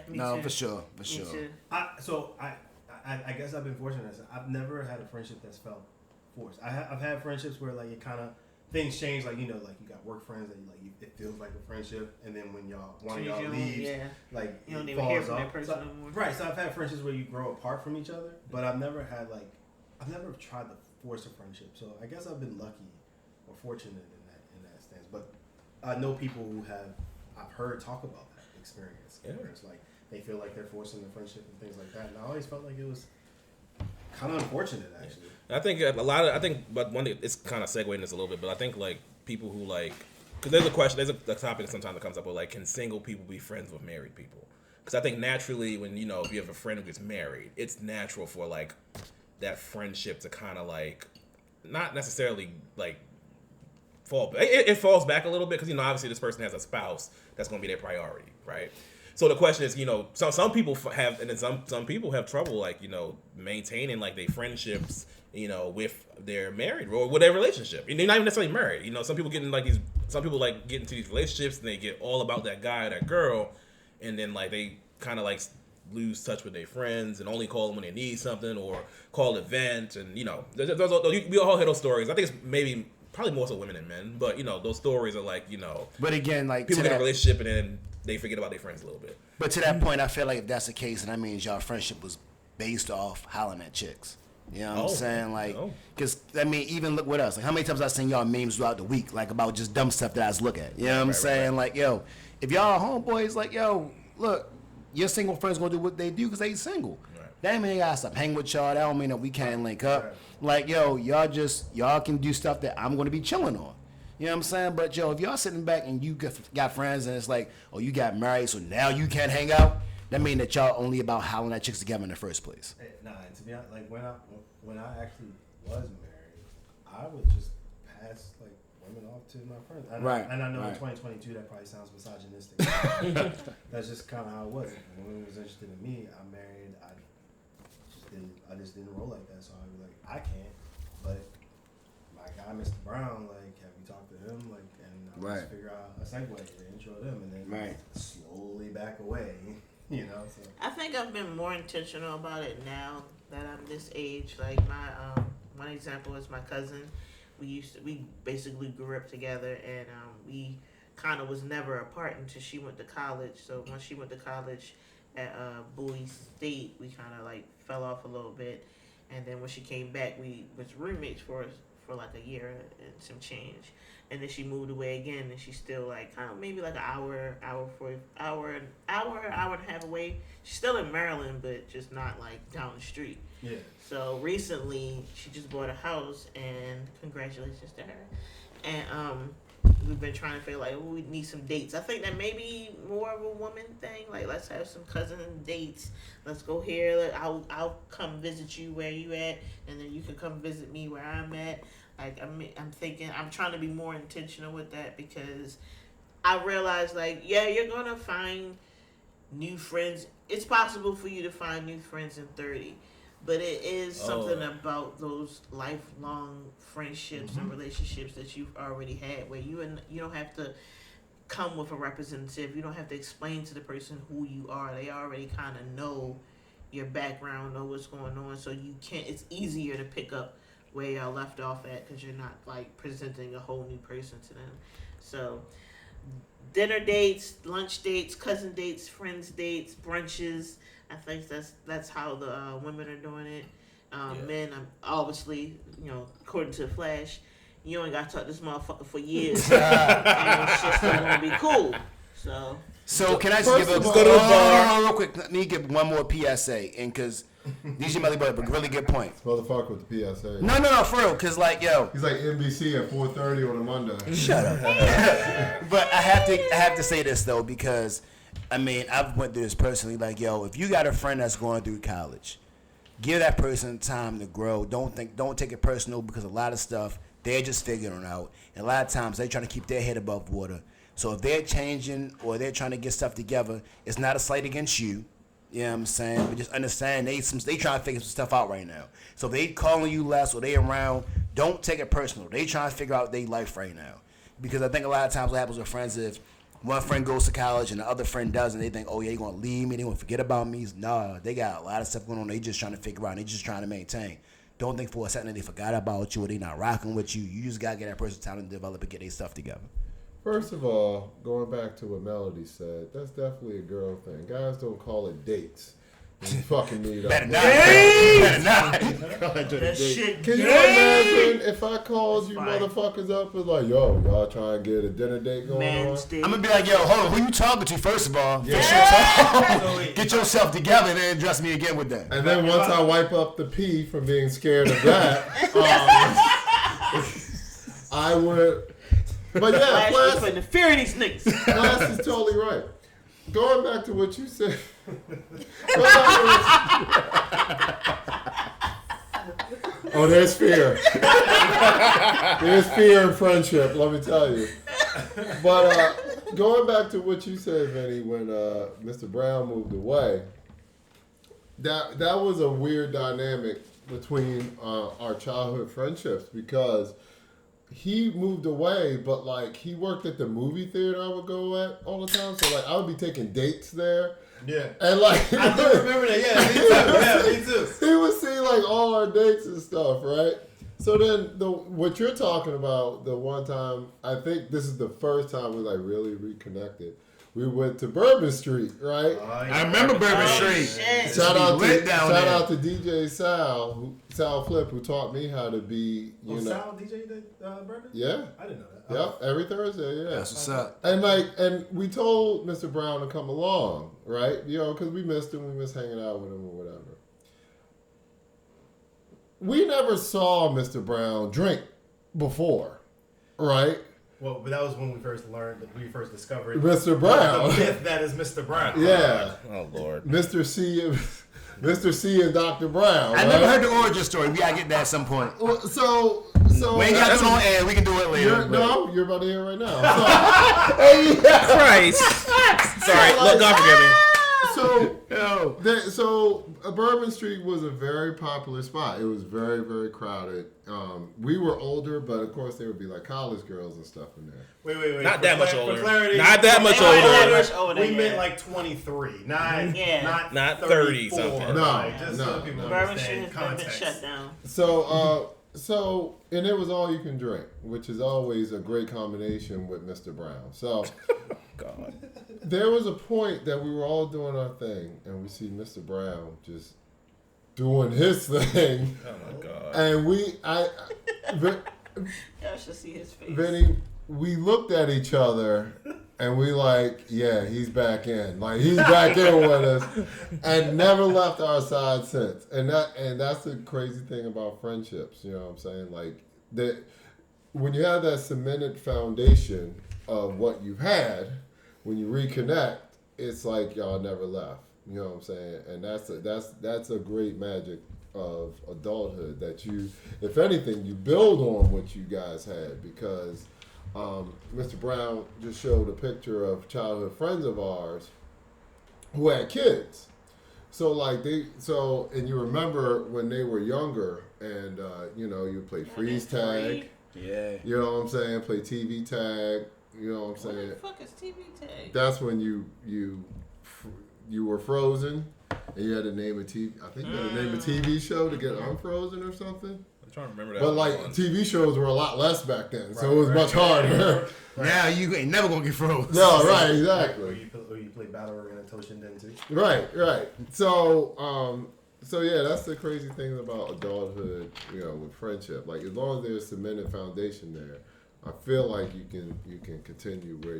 S2: me
S3: No,
S2: too.
S3: for sure, for
S2: Me
S3: sure.
S2: too.
S4: I guess I've been fortunate. I've never had a friendship that's felt forced. I've had friendships where like it kind of things change. Like like you got work friends that it feels like a friendship, and then when one of y'all leaves,
S2: Yeah.
S4: like
S2: You don't
S4: it
S2: even hear
S4: falls
S2: from that
S4: off.
S2: person
S4: So-
S2: no more.
S4: Right. So I've had friendships where you grow apart from each other, but I've never had I've never tried to force a friendship. So I guess I've been lucky or fortunate in that stance. But I know people who I've heard talk about that experience.
S5: Yeah.
S4: Where it's like they feel like they're forcing the friendship and things like that. And I always felt like it was kind of unfortunate, actually.
S5: I think but one thing, it's kind of segueing this a little bit, but I think like people who like, because there's a topic sometimes that comes up with like, can single people be friends with married people? Because I think naturally when, if you have a friend who gets married, it's natural for like that friendship to kind of like, not necessarily like fall, it falls back a little bit because, obviously this person has a spouse that's going to be their priority, right? So the question is, some people have, and then some people have trouble, like, maintaining like their friendships, with their married or whatever relationship. And they're not even necessarily married. Some people get into these relationships and they get all about that guy or that girl, and then like they kind of like lose touch with their friends and only call them when they need something or call an event. And we all hear those stories. I think it's probably more so women than men, but those stories are like,
S3: But again, like
S5: people
S3: to
S5: get in a
S3: that,
S5: relationship and then they forget about their friends a little bit.
S3: but to that point, I feel like if that's the case, then that means y'all friendship was based off hollering at chicks. You know what I'm saying? Like, because even look with us. Like, how many times I seen y'all memes throughout the week, like about just dumb stuff that I just look at. You know what I'm saying? Like, yo, if y'all homeboys, like, yo, look, your single friends gonna do what they do because they single.
S5: Right.
S3: That don't mean they gotta stop hanging with y'all. That don't mean that we can't link up.
S4: Right.
S3: Like, yo, y'all can do stuff that I'm gonna be chilling on. You know what I'm saying? But yo, if y'all sitting back and you got friends and it's like, oh, you got married, so now you can't hang out. That mean that y'all only about hollering at chicks together in the first place.
S4: Nah, and to be honest, like when I actually was married, I would just pass like women off to my friends.
S3: Right.
S4: And I know in
S3: Right.
S4: 2022 that probably sounds misogynistic. That's just kind of how it was. If a woman was interested in me, I'm married. I just didn't roll like that. So I was like, I can't. But my guy, Mr. Brown, like, have you talked to him? Like, and I would just figure out a segue to intro them, and then slowly back away. So.
S2: I think I've been more intentional about it now that I'm this age. Like my one example is my cousin. We basically grew up together, and we kind of was never apart until she went to college. So once she went to college at Bowie State, we kind of like fell off a little bit, and then when she came back, we was roommates for like a year and some change. And then she moved away again, and she's still like kind of maybe like an hour and a half away. She's still in Maryland, but just not like down the street.
S4: Yeah.
S2: So recently, she just bought a house, and congratulations to her. And we've been trying to figure like, we need some dates. I think that maybe more of a woman thing. Like, let's have some cousin dates. Let's go here. I'll come visit you where you at, and then you can come visit me where I'm at. Like, I'm trying to be more intentional with that because I realize, like, yeah, you're going to find new friends. It's possible for you to find new friends in 30, but it is something about those lifelong friendships and relationships that you've already had where you don't have to come with a representative. You don't have to explain to the person who you are. They already kind of know your background, know what's going on, so it's easier to pick up where y'all left off at because you're not like presenting a whole new person to them. So dinner dates, lunch dates, cousin dates, friends dates, brunches. I think that's how the women are doing it. Men, obviously, according to Flash, you ain't got to talk to this motherfucker for years, and shit's still gonna be cool. So
S3: can I just give a
S5: go to the bar
S3: real quick? Let me give one more PSA, and because these are Melly Boy, but really good point.
S1: Motherfucker with the PSA.
S3: No, for real, because like
S1: He's like NBC at 4:30 on a Monday.
S3: Shut up. But I have to say this though, because I mean I've went through this personally. Like if you got a friend that's going through college, give that person time to grow. Don't take it personal, because a lot of stuff they're just figuring out, and a lot of times they're trying to keep their head above water. So if they're changing or they're trying to get stuff together, it's not a slight against you. You know what I'm saying? But just understand they trying to figure some stuff out right now. So if they calling you less or they around, don't take it personal. They trying to figure out their life right now. Because I think a lot of times what happens with friends is one friend goes to college and the other friend doesn't. They think, oh yeah, you're going to leave me. They're going to forget about me. Nah, they got a lot of stuff going on. They just trying to figure out. They just trying to maintain. Don't think for a second that they forgot about you or they not rocking with you. You just got to get that person time to develop and get their stuff together.
S1: First of all, going back to what Melody said, that's definitely a girl thing. Guys don't call it dates. You fucking meet up.
S3: Better not.
S2: that shit.
S1: Can you imagine if I called you motherfuckers up and like, yo, y'all trying to get a dinner date going on?
S3: I'm gonna be like, yo, hold on, who you talking to first of all? Yeah. Get yourself together and then address me again with that.
S1: And then once I wipe up the pee from being scared of that, I would. But yeah,
S2: Flash is putting the fear in these niggas.
S1: Flash is totally right. Going back to what you said. Oh, there's fear. There's fear in friendship, let me tell you. But going back to what you said, Vinny, when Mr. Brown moved away, that was a weird dynamic between our childhood friendships, because he moved away, but like he worked at the movie theater I would go at all the time. So like I would be taking dates there.
S4: Yeah.
S1: And like
S4: I do remember that. Yeah, me too.
S1: He would see like all our dates and stuff, right? So then what you're talking about, the one time, I think this is the first time we like really reconnected. We went to Bourbon Street, right?
S3: I remember Bourbon Street.
S1: Shout out to DJ Sal Flip, who taught me how to be,
S4: Sal DJ Bourbon?
S1: Yeah.
S4: I didn't know that.
S1: Yeah, every Thursday, yeah.
S3: That's what's up.
S1: And we told Mr. Brown to come along, right? Because we missed him, we missed hanging out with him or whatever. We never saw Mr. Brown drink before, right?
S4: Well, but that was when we first learned, we first discovered
S1: Mr. Brown.
S4: The myth that is Mr. Brown.
S1: Yeah.
S5: Oh Lord.
S1: Mr. C and Dr. Brown.
S3: I never heard the origin story. We gotta get that at some point.
S1: So
S3: we ain't got to do it on air. We can do it later.
S1: You're about to hear it right now. So,
S5: Christ. Sorry. Look, God forgive me.
S1: So Bourbon Street was a very popular spot. It was very, very crowded. We were older, but of course there would be like college girls and stuff in there.
S4: Wait.
S5: Not that much older.
S4: For clarity,
S5: Not that much older.
S4: We meant like 23, not
S5: 30
S4: 34.
S5: something.
S1: No,
S4: just
S1: no,
S4: so people
S2: Bourbon
S4: understand
S2: Street has been
S4: context.
S2: shut down.
S1: So, and it was all you can drink, which is always a great combination with Mr. Brown. So,
S5: God.
S1: there was a point that we were all doing our thing, and we see Mr. Brown just doing his thing.
S5: Oh my God.
S1: And
S2: Y'all should see his face.
S1: Vinny, we looked at each other, and we like, yeah, he's back in. Like, he's back in with us, and never left our side since. And that's the crazy thing about friendships, you know what I'm saying? Like, that when you have that cemented foundation of what you've had, when you reconnect, it's like y'all never left. You know what I'm saying? And that's a great magic of adulthood, that you, if anything, you build on what you guys had, because Mr. Brown just showed a picture of childhood friends of ours who had kids. So and you remember when they were younger, and you play freeze tag.
S3: Yeah.
S1: You know what I'm saying? Play TV tag. You know what I'm saying?
S2: What the fuck is TV tag?
S1: That's when you were frozen, and you had to name a TV. I think you had to name a TV show to get unfrozen or something.
S5: trying to remember that.
S1: But like TV shows were a lot less back then, so it was much harder.
S3: Now you ain't never gonna get froze.
S1: No, right, exactly.
S4: Or you play Battle Arena Toshinden too.
S1: Right. So, yeah, that's the crazy thing about adulthood, with friendship. Like, as long as there's cemented foundation there, I feel like you can continue where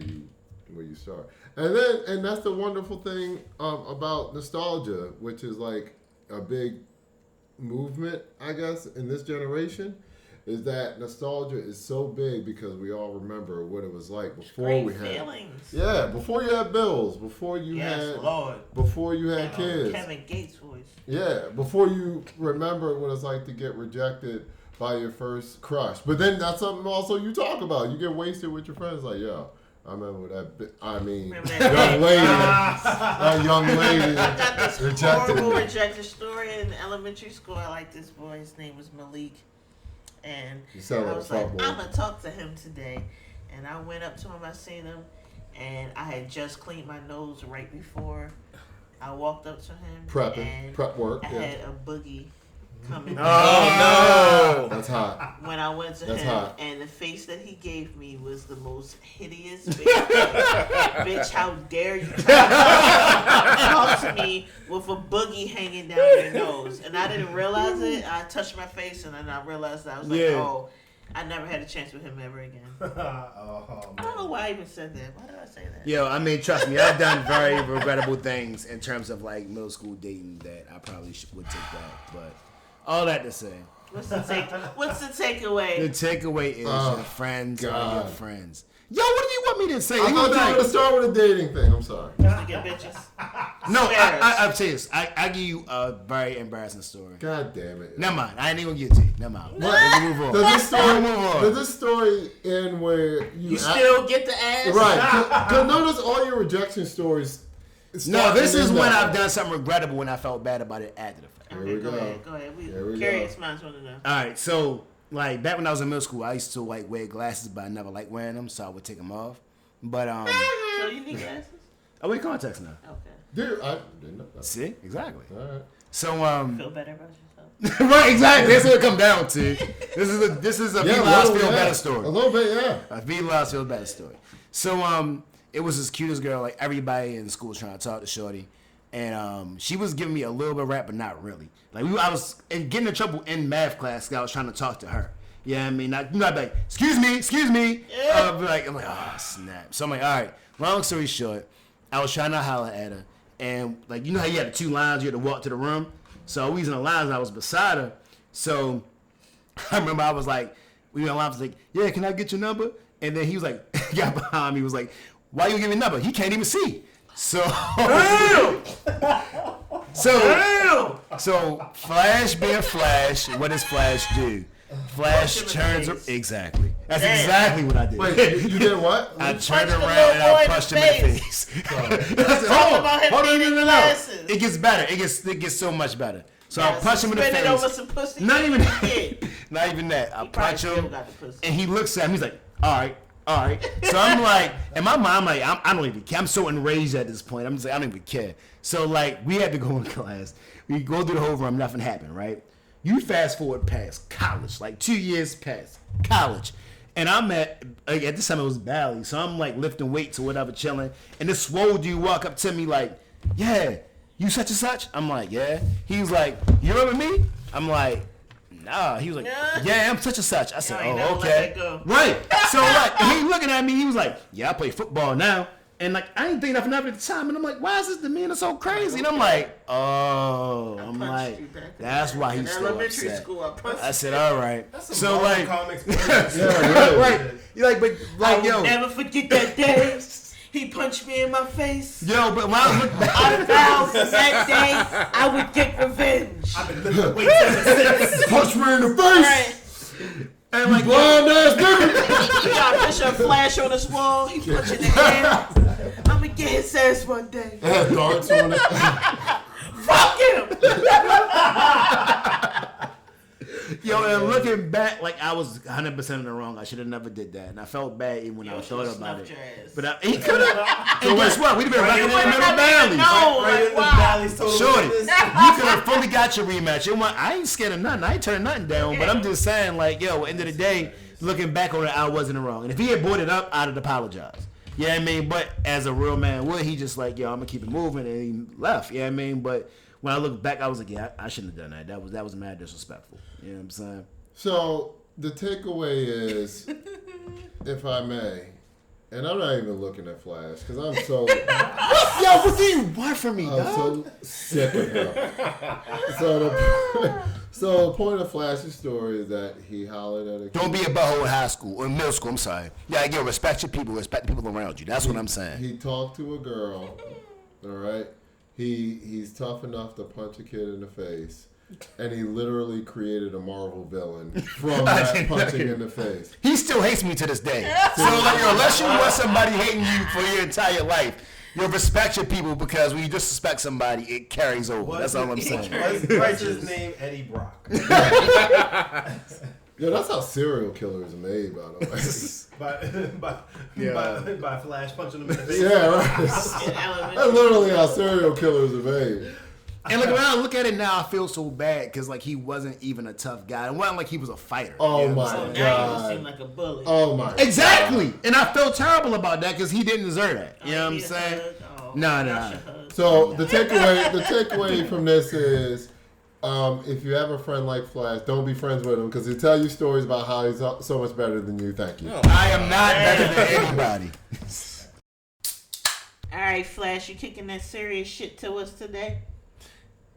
S1: you start. And that's the wonderful thing about nostalgia, which is like a big movement, I guess, in this generation. Is that nostalgia is so big because we all remember what it was like before we had
S2: feelings.
S1: Yeah, before you had bills, before you had kids.
S2: Kevin Gates voice.
S1: Yeah, before you remember what it's like to get rejected by your first crush. But then that's something also you talk about. You get wasted with your friends like, yo, I remember that young lady. That young lady
S2: I got this
S1: rejected
S2: horrible
S1: me.
S2: rejected story in elementary school. I like this boy. His name was Malik. And
S1: You sound
S2: I
S1: like
S2: was
S1: a
S2: like,
S1: fuckboy.
S2: I'm going to talk to him today. And I went up to him. I seen him. And I had just cleaned my nose right before I walked up to him. And
S1: prep work.
S2: I had a boogie coming
S5: Oh, no.
S1: That's hot.
S2: when I went to
S1: That's
S2: him,
S1: hot.
S2: and the face that he gave me was the most hideous bitch. How dare you talk to me with a boogie hanging down your nose? And I didn't realize it. I touched my face, and then I realized that I was like, oh, I never had a chance with him ever again. I don't know why I even said that. Why did I say that?
S3: Yo, I mean, trust me, I've done very regrettable things in terms of like middle school dating that I probably would take back. But all that to say,
S2: What's the takeaway?
S3: the takeaway is your friends are your friends. Yo, what do you want me to say?
S1: I thought you were going to start with a dating thing. I'm sorry.
S2: To get bitches.
S3: No,
S2: Spares.
S3: I'll tell you this. I give you a very embarrassing story.
S1: God damn it.
S3: Never mind. I ain't even gonna get to you. Never mind. Let's move on.
S1: Does this story end where
S2: You still get the ass?
S1: Right. Because notice all your rejection stories.
S3: No, this is when I've done something regrettable when I felt bad about it after the fact.
S1: Here
S2: Okay,
S1: we
S2: go
S1: go.
S2: ahead. Go ahead.
S1: Here we
S2: Curious
S1: go.
S2: minds want to know.
S3: All right, so like back when I was in middle school, I used to like wear glasses, but I never liked wearing them, so I would take them off. But
S2: So you need glasses?
S3: I wear contacts now.
S2: Okay.
S1: Dude, I didn't know that.
S3: See, exactly.
S1: All right.
S3: So
S2: Feel better about yourself?
S3: right, exactly. That's what it come down to. This is a V-Loss Feel Better story.
S1: A little bit, yeah.
S3: A V-Loss Feel Better story. So it was this cutest girl. Like everybody in school was trying to talk to Shorty, and she was giving me a little bit of rap, but not really. Like I was getting in trouble in math class because I was trying to talk to her. Yeah, I mean, I'd be like, excuse me.
S2: Yeah.
S3: I'm like, oh snap. So I'm like, all right. Long story short, I was trying to holler at her, and like, you know how you had the two lines, you had to walk to the room. So we was in the lines, and I was beside her. So I remember I was like, we were in line, I was like, yeah, can I get your number? And then he was like, got behind me, was like, why you give me a number? He can't even see. So, so Flash being Flash, what does Flash do? Flash
S2: Punch him in
S3: turns
S2: the face.
S3: exactly. That's
S2: Damn.
S3: exactly what I did.
S1: Wait, you did what?
S3: I turned
S2: the
S3: around
S2: little
S3: and I
S2: boy in
S3: punched
S2: the
S3: him in the face.
S2: Talk about him needing glasses.
S3: It gets better. It gets so much better. So I punch him in the
S2: Spin it over
S3: face.
S2: some pussy.
S3: Not even
S2: Yeah.
S3: not even that. I
S2: He probably
S3: punch
S2: still
S3: him,
S2: got the pussy.
S3: and he looks at me. He's like, all right. So I'm like, in my mind, I'm like, I don't even care. I'm so enraged at this point. I'm just like, I don't even care. So like, we had to go in class. We go through the whole room. Nothing happened, right? You fast forward past college, like 2 years past college. And I'm at this time it was Bali. So I'm like lifting weights or whatever, chilling. And this swole dude walk up to me like, yeah, you such and such? I'm like, yeah. He was like, you remember me? I'm like, nah. He was like, yeah, I'm such and such. I said,
S2: Y'all ain't
S3: oh,
S2: never let
S3: okay.
S2: that go.
S3: Right. So like, and he looking at me, he was like, yeah, I play football now. And like, I didn't think nothing of it at the time. And I'm like, why is this demeanor so crazy? And I'm like, oh, I'm
S2: punched
S3: like,
S2: you back in
S3: that's
S2: the
S3: why
S2: in
S3: he's so
S2: elementary
S3: upset.
S2: school, I punched
S3: I said, all right.
S4: That's some
S3: So like,
S4: comics.
S3: right. You're like, but
S2: I
S3: like,
S2: will
S3: yo,
S2: never forget that day. He punched me in my face.
S3: yo, but when I look back,
S2: I vowed that day I would get revenge.
S4: I've been lifting weights ever since.
S1: Punch me in the face!
S2: Right.
S3: and like,
S1: Blind ass nigga!
S2: He got a picture of Flash on his wall. He punching the air. I'ma get his ass one day.
S1: It had darts on it.
S2: Fuck him!
S3: Yo, and looking back, like I was 100% in the wrong. I should have never did that, and I felt bad even when I thought about it. But he could have. And guess what? We'd have been right in the middle of Valley.
S4: Right in the Valley's total
S3: Shorty,
S4: witness.
S3: you could have fully got your rematch. I ain't scared of nothing. I ain't turning nothing down. But I'm just saying, like, yo, end of the day, looking back on it, I wasn't wrong. And if he had brought it up, I'd have apologized. You know what I mean? But as a real man would, he just like, yo, I'm gonna keep it moving, and he left. You know what I mean? But when I look back, I was like, yeah, I shouldn't have done that. That was mad disrespectful. You know what I'm saying?
S1: So the takeaway is, if I may, and I'm not even looking at Flash because I'm so
S3: Yo, what do you want from me,
S1: I'm
S3: dog?
S1: so sick of him. So the point of Flash's story is that he hollered at a kid.
S3: Don't be a butthole in high school or in middle school. I'm sorry. Yeah, yo, respect your people, respect the people around you. That's what I'm saying.
S1: He talked to a girl. All right. He's tough enough to punch a kid in the face, and he literally created a Marvel villain from that punching in the face.
S3: He still hates me to this day. So, like, yo, unless you want somebody hating you for your entire life, you respect your people because when you disrespect somebody, it carries over. That's all I'm saying.
S4: What's his name? Eddie Brock.
S1: Yeah, that's how serial killers are made, by the way.
S4: by Flash punching him in the face.
S1: Yeah, right. That's literally how serial killers are made.
S3: And like when I look at it now, I feel so bad because like he wasn't even a tough guy. It wasn't like he was a fighter.
S1: Oh
S3: You know
S1: my
S3: what I'm saying?
S2: Now you seem
S1: god.
S2: like a bully.
S1: Oh my.
S3: Exactly. And I felt terrible about that because he didn't deserve that. You know what I'm
S2: Need a
S3: saying?
S2: hug? Oh,
S3: Nah.
S2: gosh, a hug.
S1: So the takeaway from this is, if you have a friend like Flash, don't be friends with him because he'll tell you stories about how he's so much better than you. Thank you.
S3: I am not better than anybody.
S2: All right, Flash, you kicking that serious shit to us today?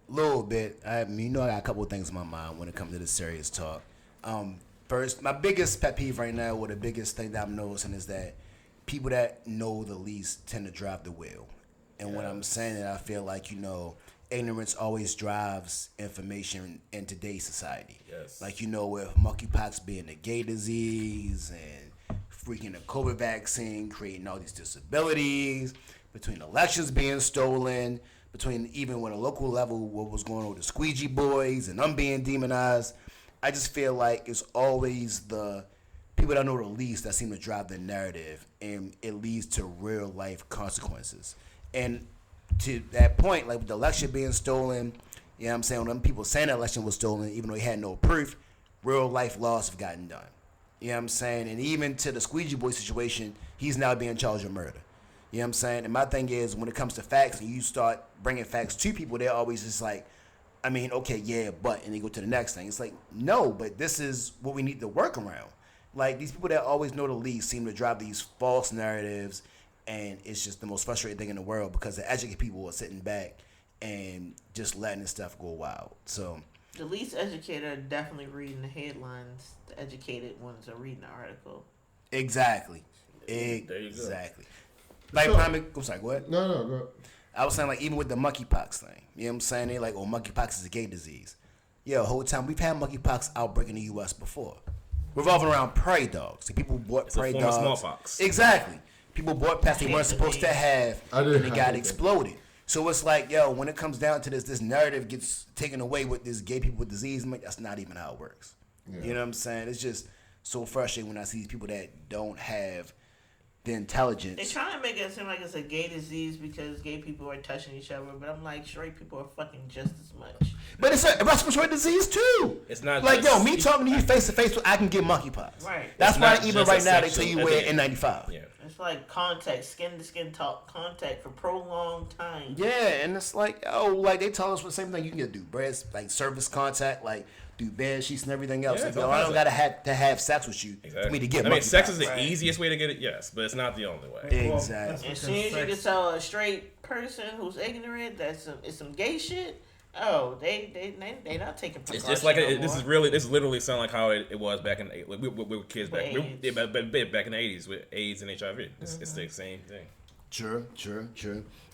S3: Little bit. I mean, you know, I got a couple of things in my mind when it comes to this serious talk. First, my biggest pet peeve right now, or the biggest thing that I'm noticing, is that people that know the least tend to drive the wheel. And when I'm saying that, I feel like, you know, ignorance always drives information in today's society.
S5: Yes.
S3: Like, you know, with monkeypox being a gay disease and freaking the COVID vaccine creating all these disabilities, between elections being stolen, between even when a local level, what was going on with the squeegee boys and them being demonized. I just feel like it's always the people that know the least that seem to drive the narrative, and it leads to real life consequences. And to that point, like with the election being stolen, you know what I'm saying, when them people saying the election was stolen, even though they had no proof, real life laws have gotten done. You know what I'm saying? And even to the squeegee boy situation, he's now being charged with murder. You know what I'm saying? And my thing is, when it comes to facts and you start bringing facts to people, they're always just like, I mean, okay, yeah, but, and they go to the next thing. It's like, no, but this is what we need to work around. Like, these people that always know the least seem to drive these false narratives, and it's just the most frustrating thing in the world because the educated people are sitting back and just letting this stuff go wild. So
S2: The least educated are definitely reading the headlines. The educated ones are reading the article.
S3: exactly.
S5: There you go.
S3: Exactly. Like,
S1: So-
S3: I'm sorry, go ahead.
S1: No, go.
S3: I was saying, like, even with the monkeypox thing, you know what I'm saying? They like, oh, monkeypox is a gay disease. Yeah, the whole time we've had monkeypox outbreak in the U.S. before, revolving around prairie dogs. See, people bought
S5: It's a
S3: prairie
S5: form of
S3: dogs.
S5: smallpox.
S3: Exactly. People bought pets they weren't supposed to have,
S1: I
S3: and
S1: didn't
S3: they got
S1: have
S3: exploded. So it's like, yo, when it comes down to this narrative gets taken away with this gay people with disease. I'm like, that's not even how it works.
S1: Yeah.
S3: You know what I'm saying? It's just so frustrating when I see these people that don't have the intelligence.
S2: They try to make it seem like it's a gay disease because gay people are touching each other, but I'm like, straight people are fucking just as much.
S3: But it's a respiratory disease too.
S5: It's not
S3: like,
S5: just-
S3: yo, me talking to you face to face, I can get monkeypox.
S2: Right.
S3: That's
S5: It's
S3: why
S5: not
S3: even
S5: just
S3: right
S5: a
S3: now they
S5: sexual-
S3: tell you
S5: I
S3: wear
S5: think-
S3: N95.
S5: Yeah.
S2: It's like contact, skin to skin talk, contact for prolonged time.
S3: Yeah, and it's like, oh, like they tell us the same thing you can do, breast, like surface contact, like do bed sheets and everything else.
S5: Yeah,
S3: Like,
S5: it's
S3: yo,
S5: all
S3: I
S5: kinds
S3: don't
S5: of-
S3: gotta have sex with you for me to get.
S5: I mean, sex is the
S2: Right.
S5: easiest way to get it, yes, but it's not the only way.
S3: Exactly.
S2: As soon as you can tell a straight person who's ignorant that it's some gay shit, oh, they not taking precautions.
S5: It's just like
S2: no
S5: this
S2: more.
S5: is literally sound like how it was back in the, we were kids back
S2: With AIDS.
S5: back in the 80s with AIDS and HIV. It's the same thing.
S3: True.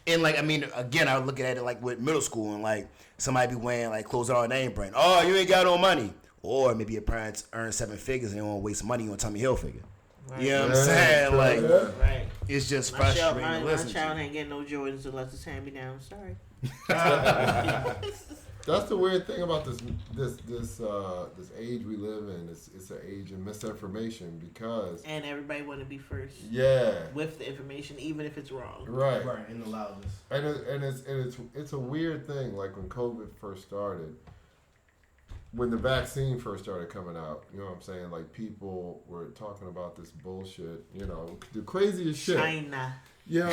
S3: And like, I mean, again, I look at it like with middle school and like somebody be wearing like clothes that are name brand. Oh, you ain't got no money. Or maybe your parents earn 7 figures and they don't want to waste money on Tommy Hilfiger.
S2: Right.
S3: You know what I'm saying? Like,
S2: Right.
S3: it's just
S2: My
S3: frustrating to
S2: my
S3: listen
S2: child
S3: to.
S2: ain't getting no Jordans unless it's hand me down. Sorry.
S1: That's the weird thing about this age we live in. It's an age of misinformation because
S2: And everybody want to be first
S1: yeah,
S2: with the information, even if it's wrong.
S1: right,
S4: Right, in the loudness.
S1: and it's a weird thing. Like when COVID first started, when the vaccine first started coming out, you know what I'm saying? Like people were talking about this bullshit, you know, the craziest shit.
S2: China.
S1: You know,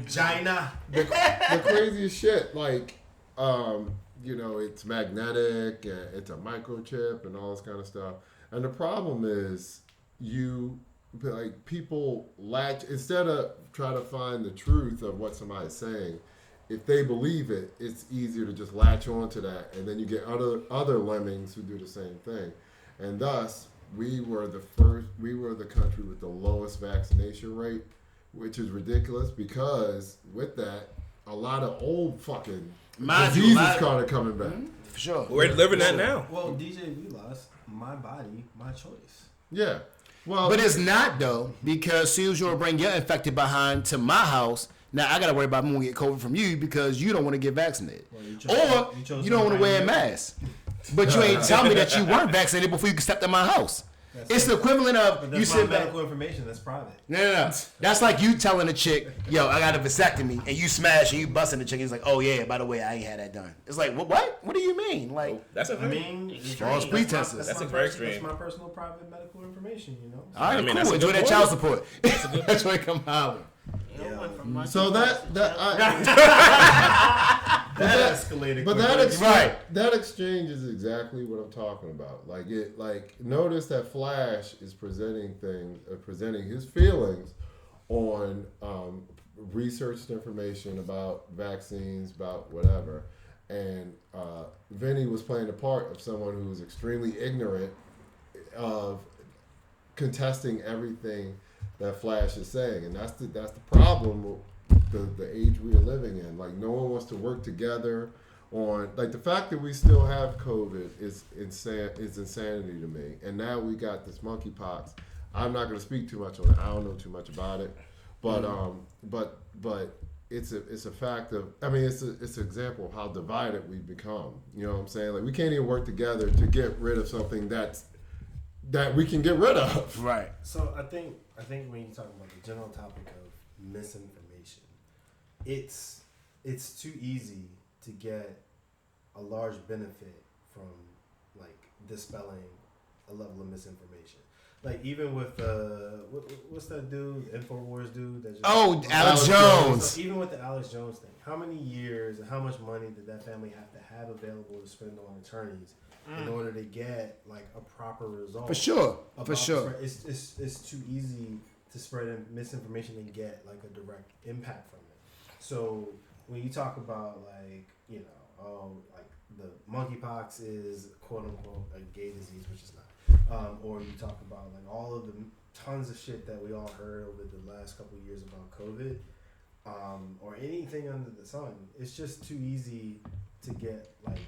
S2: China.
S1: the craziest shit. Like, you know, it's magnetic, it's a microchip, and all this kind of stuff. And the problem is, people latch instead of try to find the truth of what somebody's saying. If they believe it, it's easier to just latch onto that, and then you get other lemmings who do the same thing, and thus we were the country with the lowest vaccination rate, which is ridiculous because with that, a lot of old fucking diseases started coming back.
S3: For sure.
S5: We're living that now.
S4: Well, DJ, we lost my body, my choice.
S1: Yeah, well,
S3: But it's not though, because as soon as you want to bring your infected behind to my house, now I gotta worry about me get COVID from you because you don't want to get vaccinated,
S4: Well,
S3: or you don't want to wear a mask. But you ain't tell me that you weren't vaccinated before you stepped in my house. It's the equivalent of
S4: But
S3: you
S4: that's
S3: sit
S4: my
S3: back.
S4: medical information. That's private.
S3: No. That's like you telling a chick, yo, I got a vasectomy, and you smash and you busting the chick. He's like, oh yeah, by the way, I ain't had that done. It's like, what? What do you mean? Like,
S5: That's a
S4: I mean,
S3: False pretenses.
S5: That's
S4: my
S5: a very
S4: personal-
S5: extreme.
S4: That's my personal private medical information. You know.
S3: all right,
S5: I mean,
S3: cool.
S5: that's a
S3: Enjoy
S5: good
S3: that
S5: point.
S3: child support. That's why I come holler.
S1: so that
S4: That escalated.
S1: But
S4: quickly.
S1: that exchange is exactly what I'm talking about. Notice that Flash is presenting his feelings on researched information about vaccines, about whatever, and Vinny was playing the part of someone who was extremely ignorant of contesting everything that Flash is saying, and that's the problem with the age we are living in. Like, no one wants to work together on, like, the fact that we still have COVID is insanity to me. And now we got this monkeypox. I'm not going to speak too much on it. I don't know too much about it, but it's a fact of. I mean, it's an example of how divided we've become. You know what I'm saying? Like, we can't even work together to get rid of something that we can get rid of.
S3: Right.
S4: So I think when you talk about the general topic of misinformation, it's too easy to get a large benefit from like dispelling a level of misinformation. Like even with what's that dude, InfoWars dude? That just,
S3: Alex Jones.
S4: So even with the Alex Jones thing, how many years and how much money did that family have available to spend on attorneys in order to get like a proper result?
S3: For sure.
S4: It's too easy to spread misinformation and get like a direct impact from it. So when you talk about like, you know, like the monkeypox is quote unquote a gay disease, which is not, or you talk about like all of the tons of shit that we all heard over the last couple of years about COVID, or anything under the sun, it's just too easy to get like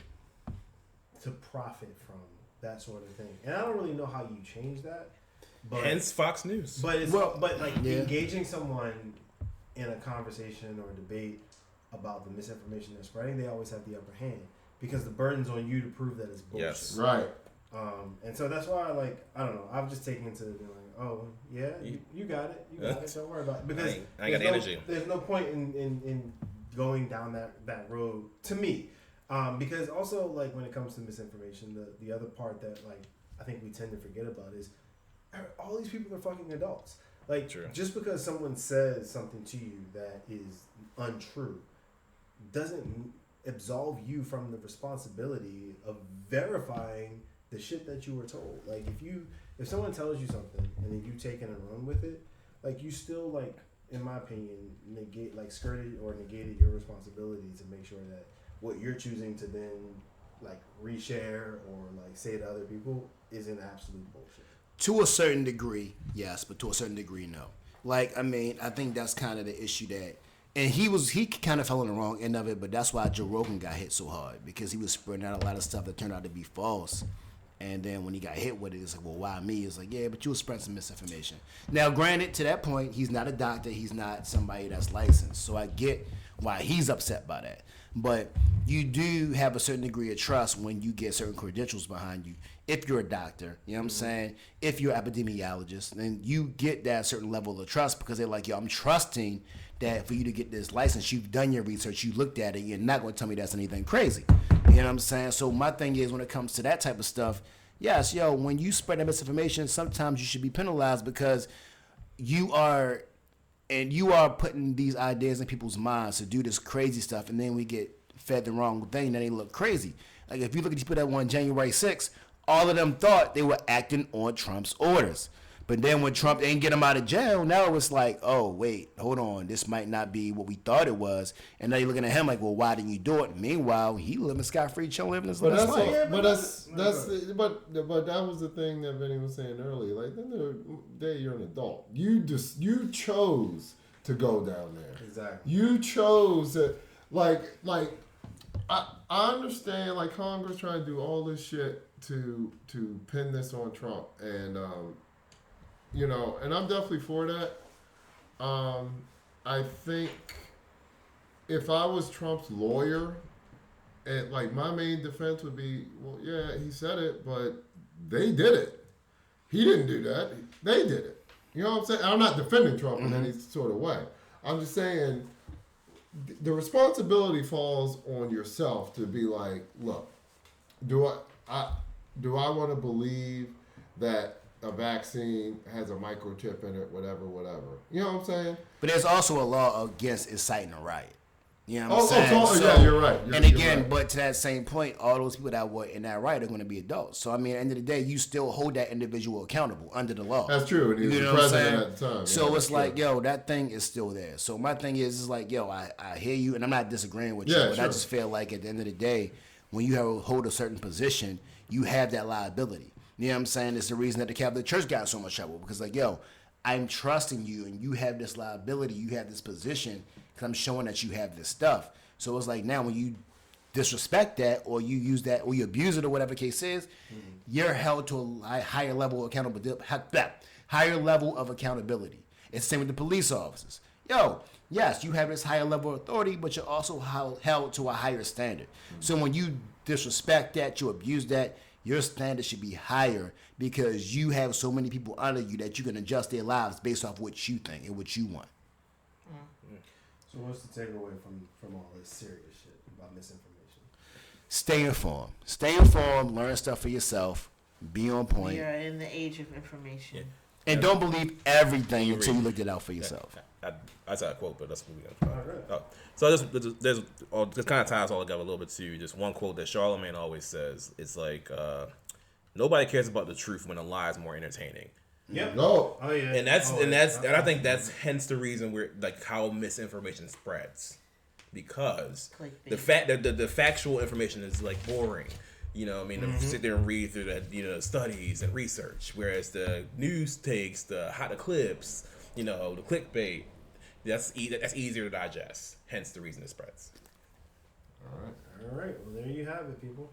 S4: to profit from that sort of thing. And I don't really know how you change that. But,
S5: hence Fox News.
S4: But engaging someone in a conversation or a debate about the misinformation they're spreading, they always have the upper hand because the burden's on you to prove that it's bullshit.
S5: Yes.
S1: Right.
S4: And so that's why, I don't know. I've just taken to being like, oh yeah, you got it, Don't worry about it because
S5: I got energy.
S4: There's no point in going down that road to me, because also like when it comes to misinformation, the other part that like I think we tend to forget about is all these people are fucking adults. Like,
S5: True.
S4: Just because someone says something to you that is untrue doesn't absolve you from the responsibility of verifying the shit that you were told. Like, if someone tells you something and then you take it and run with it, like, you still, like, in my opinion, skirted or negated your responsibility to make sure that what you're choosing to then, like, reshare or, like, say to other people is an absolute bullshit.
S3: To a certain degree, yes, but to a certain degree, no. Like, I mean, I think that's kind of the issue that, and he kind of fell in the wrong end of it, but that's why Joe Rogan got hit so hard, because he was spreading out a lot of stuff that turned out to be false. And then when he got hit with it, it's like, well, why me? It's like, yeah, but you were spreading some misinformation. Now, granted, to that point, he's not a doctor. He's not somebody that's licensed. So I get why he's upset by that. but you do have a certain degree of trust when you get certain credentials behind you. If you're a doctor, you know what I'm saying? If you're an epidemiologist, then you get that certain level of trust because they're like, yo, I'm trusting that for you to get this license, you've done your research, you looked at it, you're not going to tell me that's anything crazy. You know what I'm saying? So my thing is when it comes to that type of stuff, yes, yo, when you spread that misinformation, sometimes you should be penalized because you are putting these ideas in people's minds to do this crazy stuff, and then we get fed the wrong thing, then they look crazy. Like if you look at these people that won January 6th, all of them thought they were acting on Trump's orders. But then when Trump didn't get them out of jail, now it's like, oh, wait, hold on. This might not be what we thought it was. And now you're looking at him like, well, why didn't you do it? Meanwhile, he living scot-free, chilling, living his
S1: But
S3: best
S1: that's
S3: life.
S1: all, but that was the thing that Vinny was saying earlier. Like, then the day you're an adult, you chose to go down there.
S4: Exactly.
S1: You chose to, like I understand, like, Congress trying to do all this shit to pin this on Trump, and and I'm definitely for that. I think if I was Trump's lawyer, and like my main defense would be, well, yeah, he said it, but they did it. He didn't do that. They did it. You know what I'm saying? I'm not defending Trump in any sort of way. I'm just saying the responsibility falls on yourself to be like, look, do I want to believe that a vaccine has a microchip in it, whatever. You know what I'm saying?
S3: But there's also a law against inciting a riot. You know what I'm saying?
S1: Yeah, you're right.
S3: And again, but to that same point, all those people that were in that riot are going to be adults. So, I mean, at the end of the day, you still hold that individual accountable under the law.
S1: That's true. And he was the president at the time.
S3: So
S1: yeah,
S3: it's like, yo, that thing is still there. So my thing is like, yo, I hear you, and I'm not disagreeing with you, but I just feel like at the end of the day, when you hold a certain position, you have that liability. You know what I'm saying? It's the reason that the Catholic Church got in so much trouble because, like, yo, I'm trusting you, and you have this liability, you have this position, because I'm showing that you have this stuff. So it's like now when you disrespect that or you use that or you abuse it or whatever the case is, you're held to a higher level of accountability. It's the same with the police officers. Yo, yes, you have this higher level of authority, but you're also held to a higher standard. So when you disrespect that, you abuse that, your standard should be higher because you have so many people under you that you can adjust their lives based off what you think and what you want.
S4: So what's the takeaway from all this serious shit about misinformation?
S3: Stay informed. Stay informed. Learn stuff for yourself. Be on point.
S2: We are in the age of information.
S5: Yeah.
S3: And don't believe everything until you looked it out for yourself.
S5: I said a quote, but that's what we got to try. Oh. So this kind of ties all together a little bit too. Just one quote that Charlemagne always says. It's like, nobody cares about the truth when a lie is more entertaining.
S4: Yep.
S1: No.
S4: Oh yeah.
S5: And I think that's hence the reason we're like how misinformation spreads, because the fact that the factual information is like boring. You know, I mean, to sit there and read through that, studies and research, whereas the news takes the hot clips, the clickbait. That's easier to digest. Hence the reason it spreads.
S4: All right. Well, there you have it, people.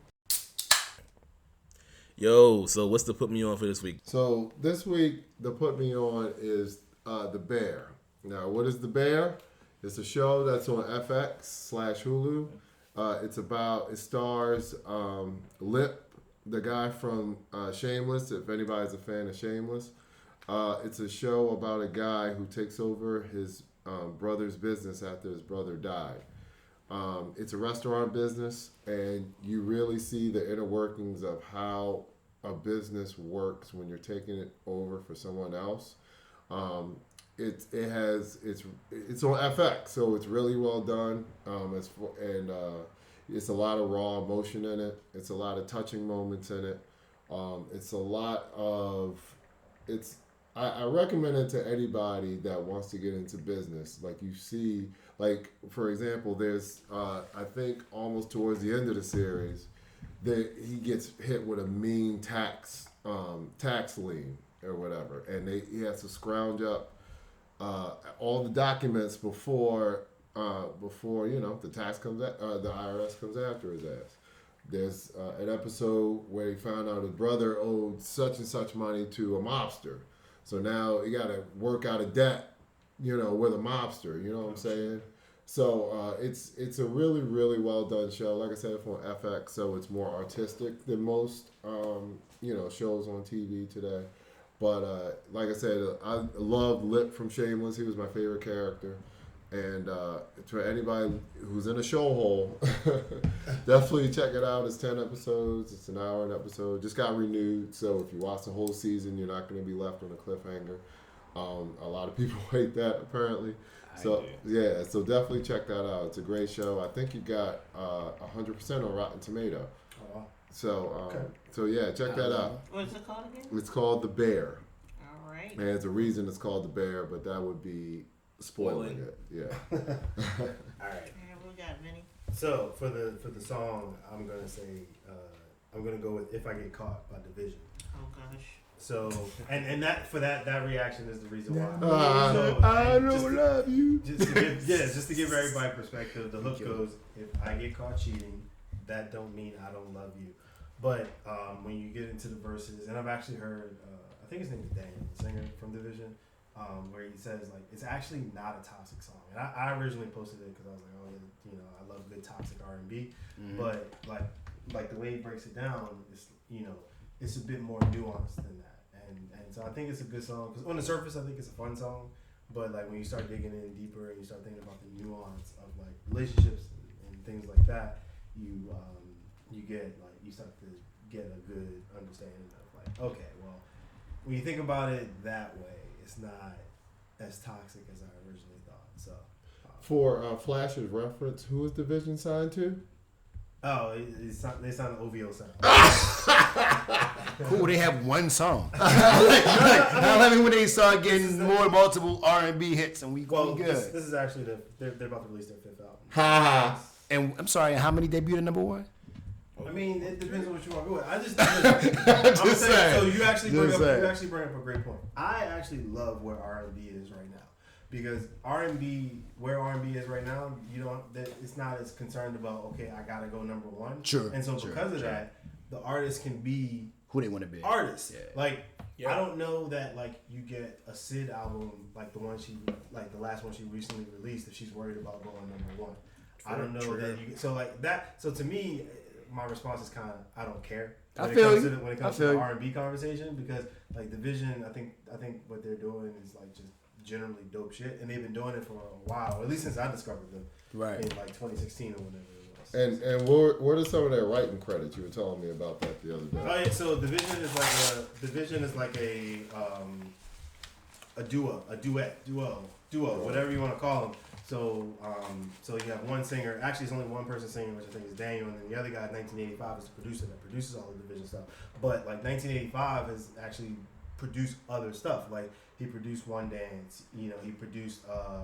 S5: Yo, so what's the put me on for this week?
S1: So this week, the put me on is The Bear. Now, what is The Bear? It's a show that's on FX/Hulu. It stars Lip, the guy from Shameless, if anybody's a fan of Shameless. It's a show about a guy who takes over his brother's business after his brother died. It's a restaurant business, and you really see the inner workings of how a business works when you're taking it over for someone else. It's on FX, so it's really well done. It's a lot of raw emotion in it. It's a lot of touching moments in it. I recommend it to anybody that wants to get into business. Like you see, like for example, there's I think almost towards the end of the series, that he gets hit with a mean tax lien or whatever, and he has to scrounge up all the documents before the tax comes the IRS comes after his ass. There's an episode where he found out his brother owed such and such money to a mobster. So now he got to work out a debt, with a mobster. You know what I'm saying? So it's a really, really well done show. Like I said, it's on FX, so it's more artistic than most shows on TV today. But like I said, I loved Lip from Shameless. He was my favorite character. And for anybody who's in a show hole, definitely check it out. It's 10 episodes. It's an hour an episode. Just got renewed. So if you watch the whole season, you're not going to be left on a cliffhanger. A lot of people hate that, apparently. So yeah, so definitely check that out. It's a great show. I think you got 100% on Rotten Tomato.
S4: Oh, wow.
S1: So so yeah, check that out.
S2: What's it called again?
S1: It's called The Bear.
S2: All right.
S1: And there's a reason it's called The Bear, but that would be spoiling it. Yeah.
S4: All right.
S2: And we got Vinny.
S4: So for the song, I'm gonna say I'm gonna go with "If I Get Caught" by Division.
S2: Oh gosh.
S4: So and that for that reaction is the reason why.
S1: I don't love you.
S4: Just to give everybody perspective, the hook goes, "If I get caught cheating, that don't mean I don't love you." But when you get into the verses, and I've actually heard, I think his name is Daniel, the singer from Division, where he says like it's actually not a toxic song. And I originally posted it because I was like, oh yeah, I love good toxic R&B, but like the way he breaks it down, it's a bit more nuanced than that. And so I think it's a good song because on the surface I think it's a fun song, but like when you start digging in deeper and you start thinking about the nuance of like relationships and things like that, you start to get a good understanding of like, okay, well, when you think about it that way, it's not as toxic as I originally thought. So
S1: For Flash's reference, who is Division signed to?
S4: oh, they sound OVO sound.
S3: Cool, they have one song. Now let me when they start getting multiple R&B hits and we
S4: Well,
S3: good.
S4: this is actually they're about to release their 5th album.
S1: Ha
S3: And I'm sorry, how many debuted at number one?
S4: I mean, it depends on what you want to go with. I'm saying. So you actually bring up a great point. I actually love where R&B is right now because where R&B is right now, it's not as concerned about okay, I gotta go number one.
S3: Sure.
S4: And so because of that, the artist can be
S3: Who they want to be?
S4: artists.
S3: Yeah.
S4: Like I don't know that like you get a Sid album like the last one she recently released if she's worried about going number one. I don't know that you so like that. So to me, my response is kind of I don't care when it comes to the R&B conversation because like Division, I think what they're doing is like just generally dope shit, and they've been doing it for a while, or at least since I discovered them, in like 2016 or whatever it was.
S1: And what are some of their writing credits? You were telling me about that the other day.
S4: Oh yeah, so Division is like a duo, whatever you want to call them. So you have one singer. Actually, it's only one person singing, which I think is Daniel, and then the other guy, 1985, is the producer that produces all the Division stuff. But like 1985 has actually produced other stuff. Like he produced One Dance. He produced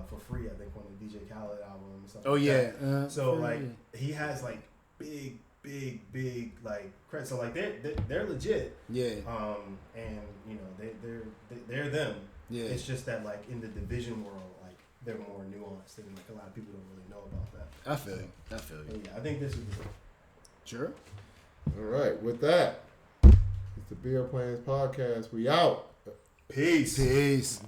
S4: For Free, I think, on the DJ Khaled album and stuff.
S3: Oh
S4: like
S3: yeah.
S4: that. So like he has like big like credits. So like they're legit.
S3: Yeah.
S4: And they're them.
S3: Yeah.
S4: It's just that like in the Division world, like they're more nuanced, and like a lot of people don't really know about that.
S3: I feel you.
S4: But yeah, I think this would be
S3: Sure.
S1: All right, with that, it's the Beer Plans Podcast. We out.
S4: peace.
S3: Peace.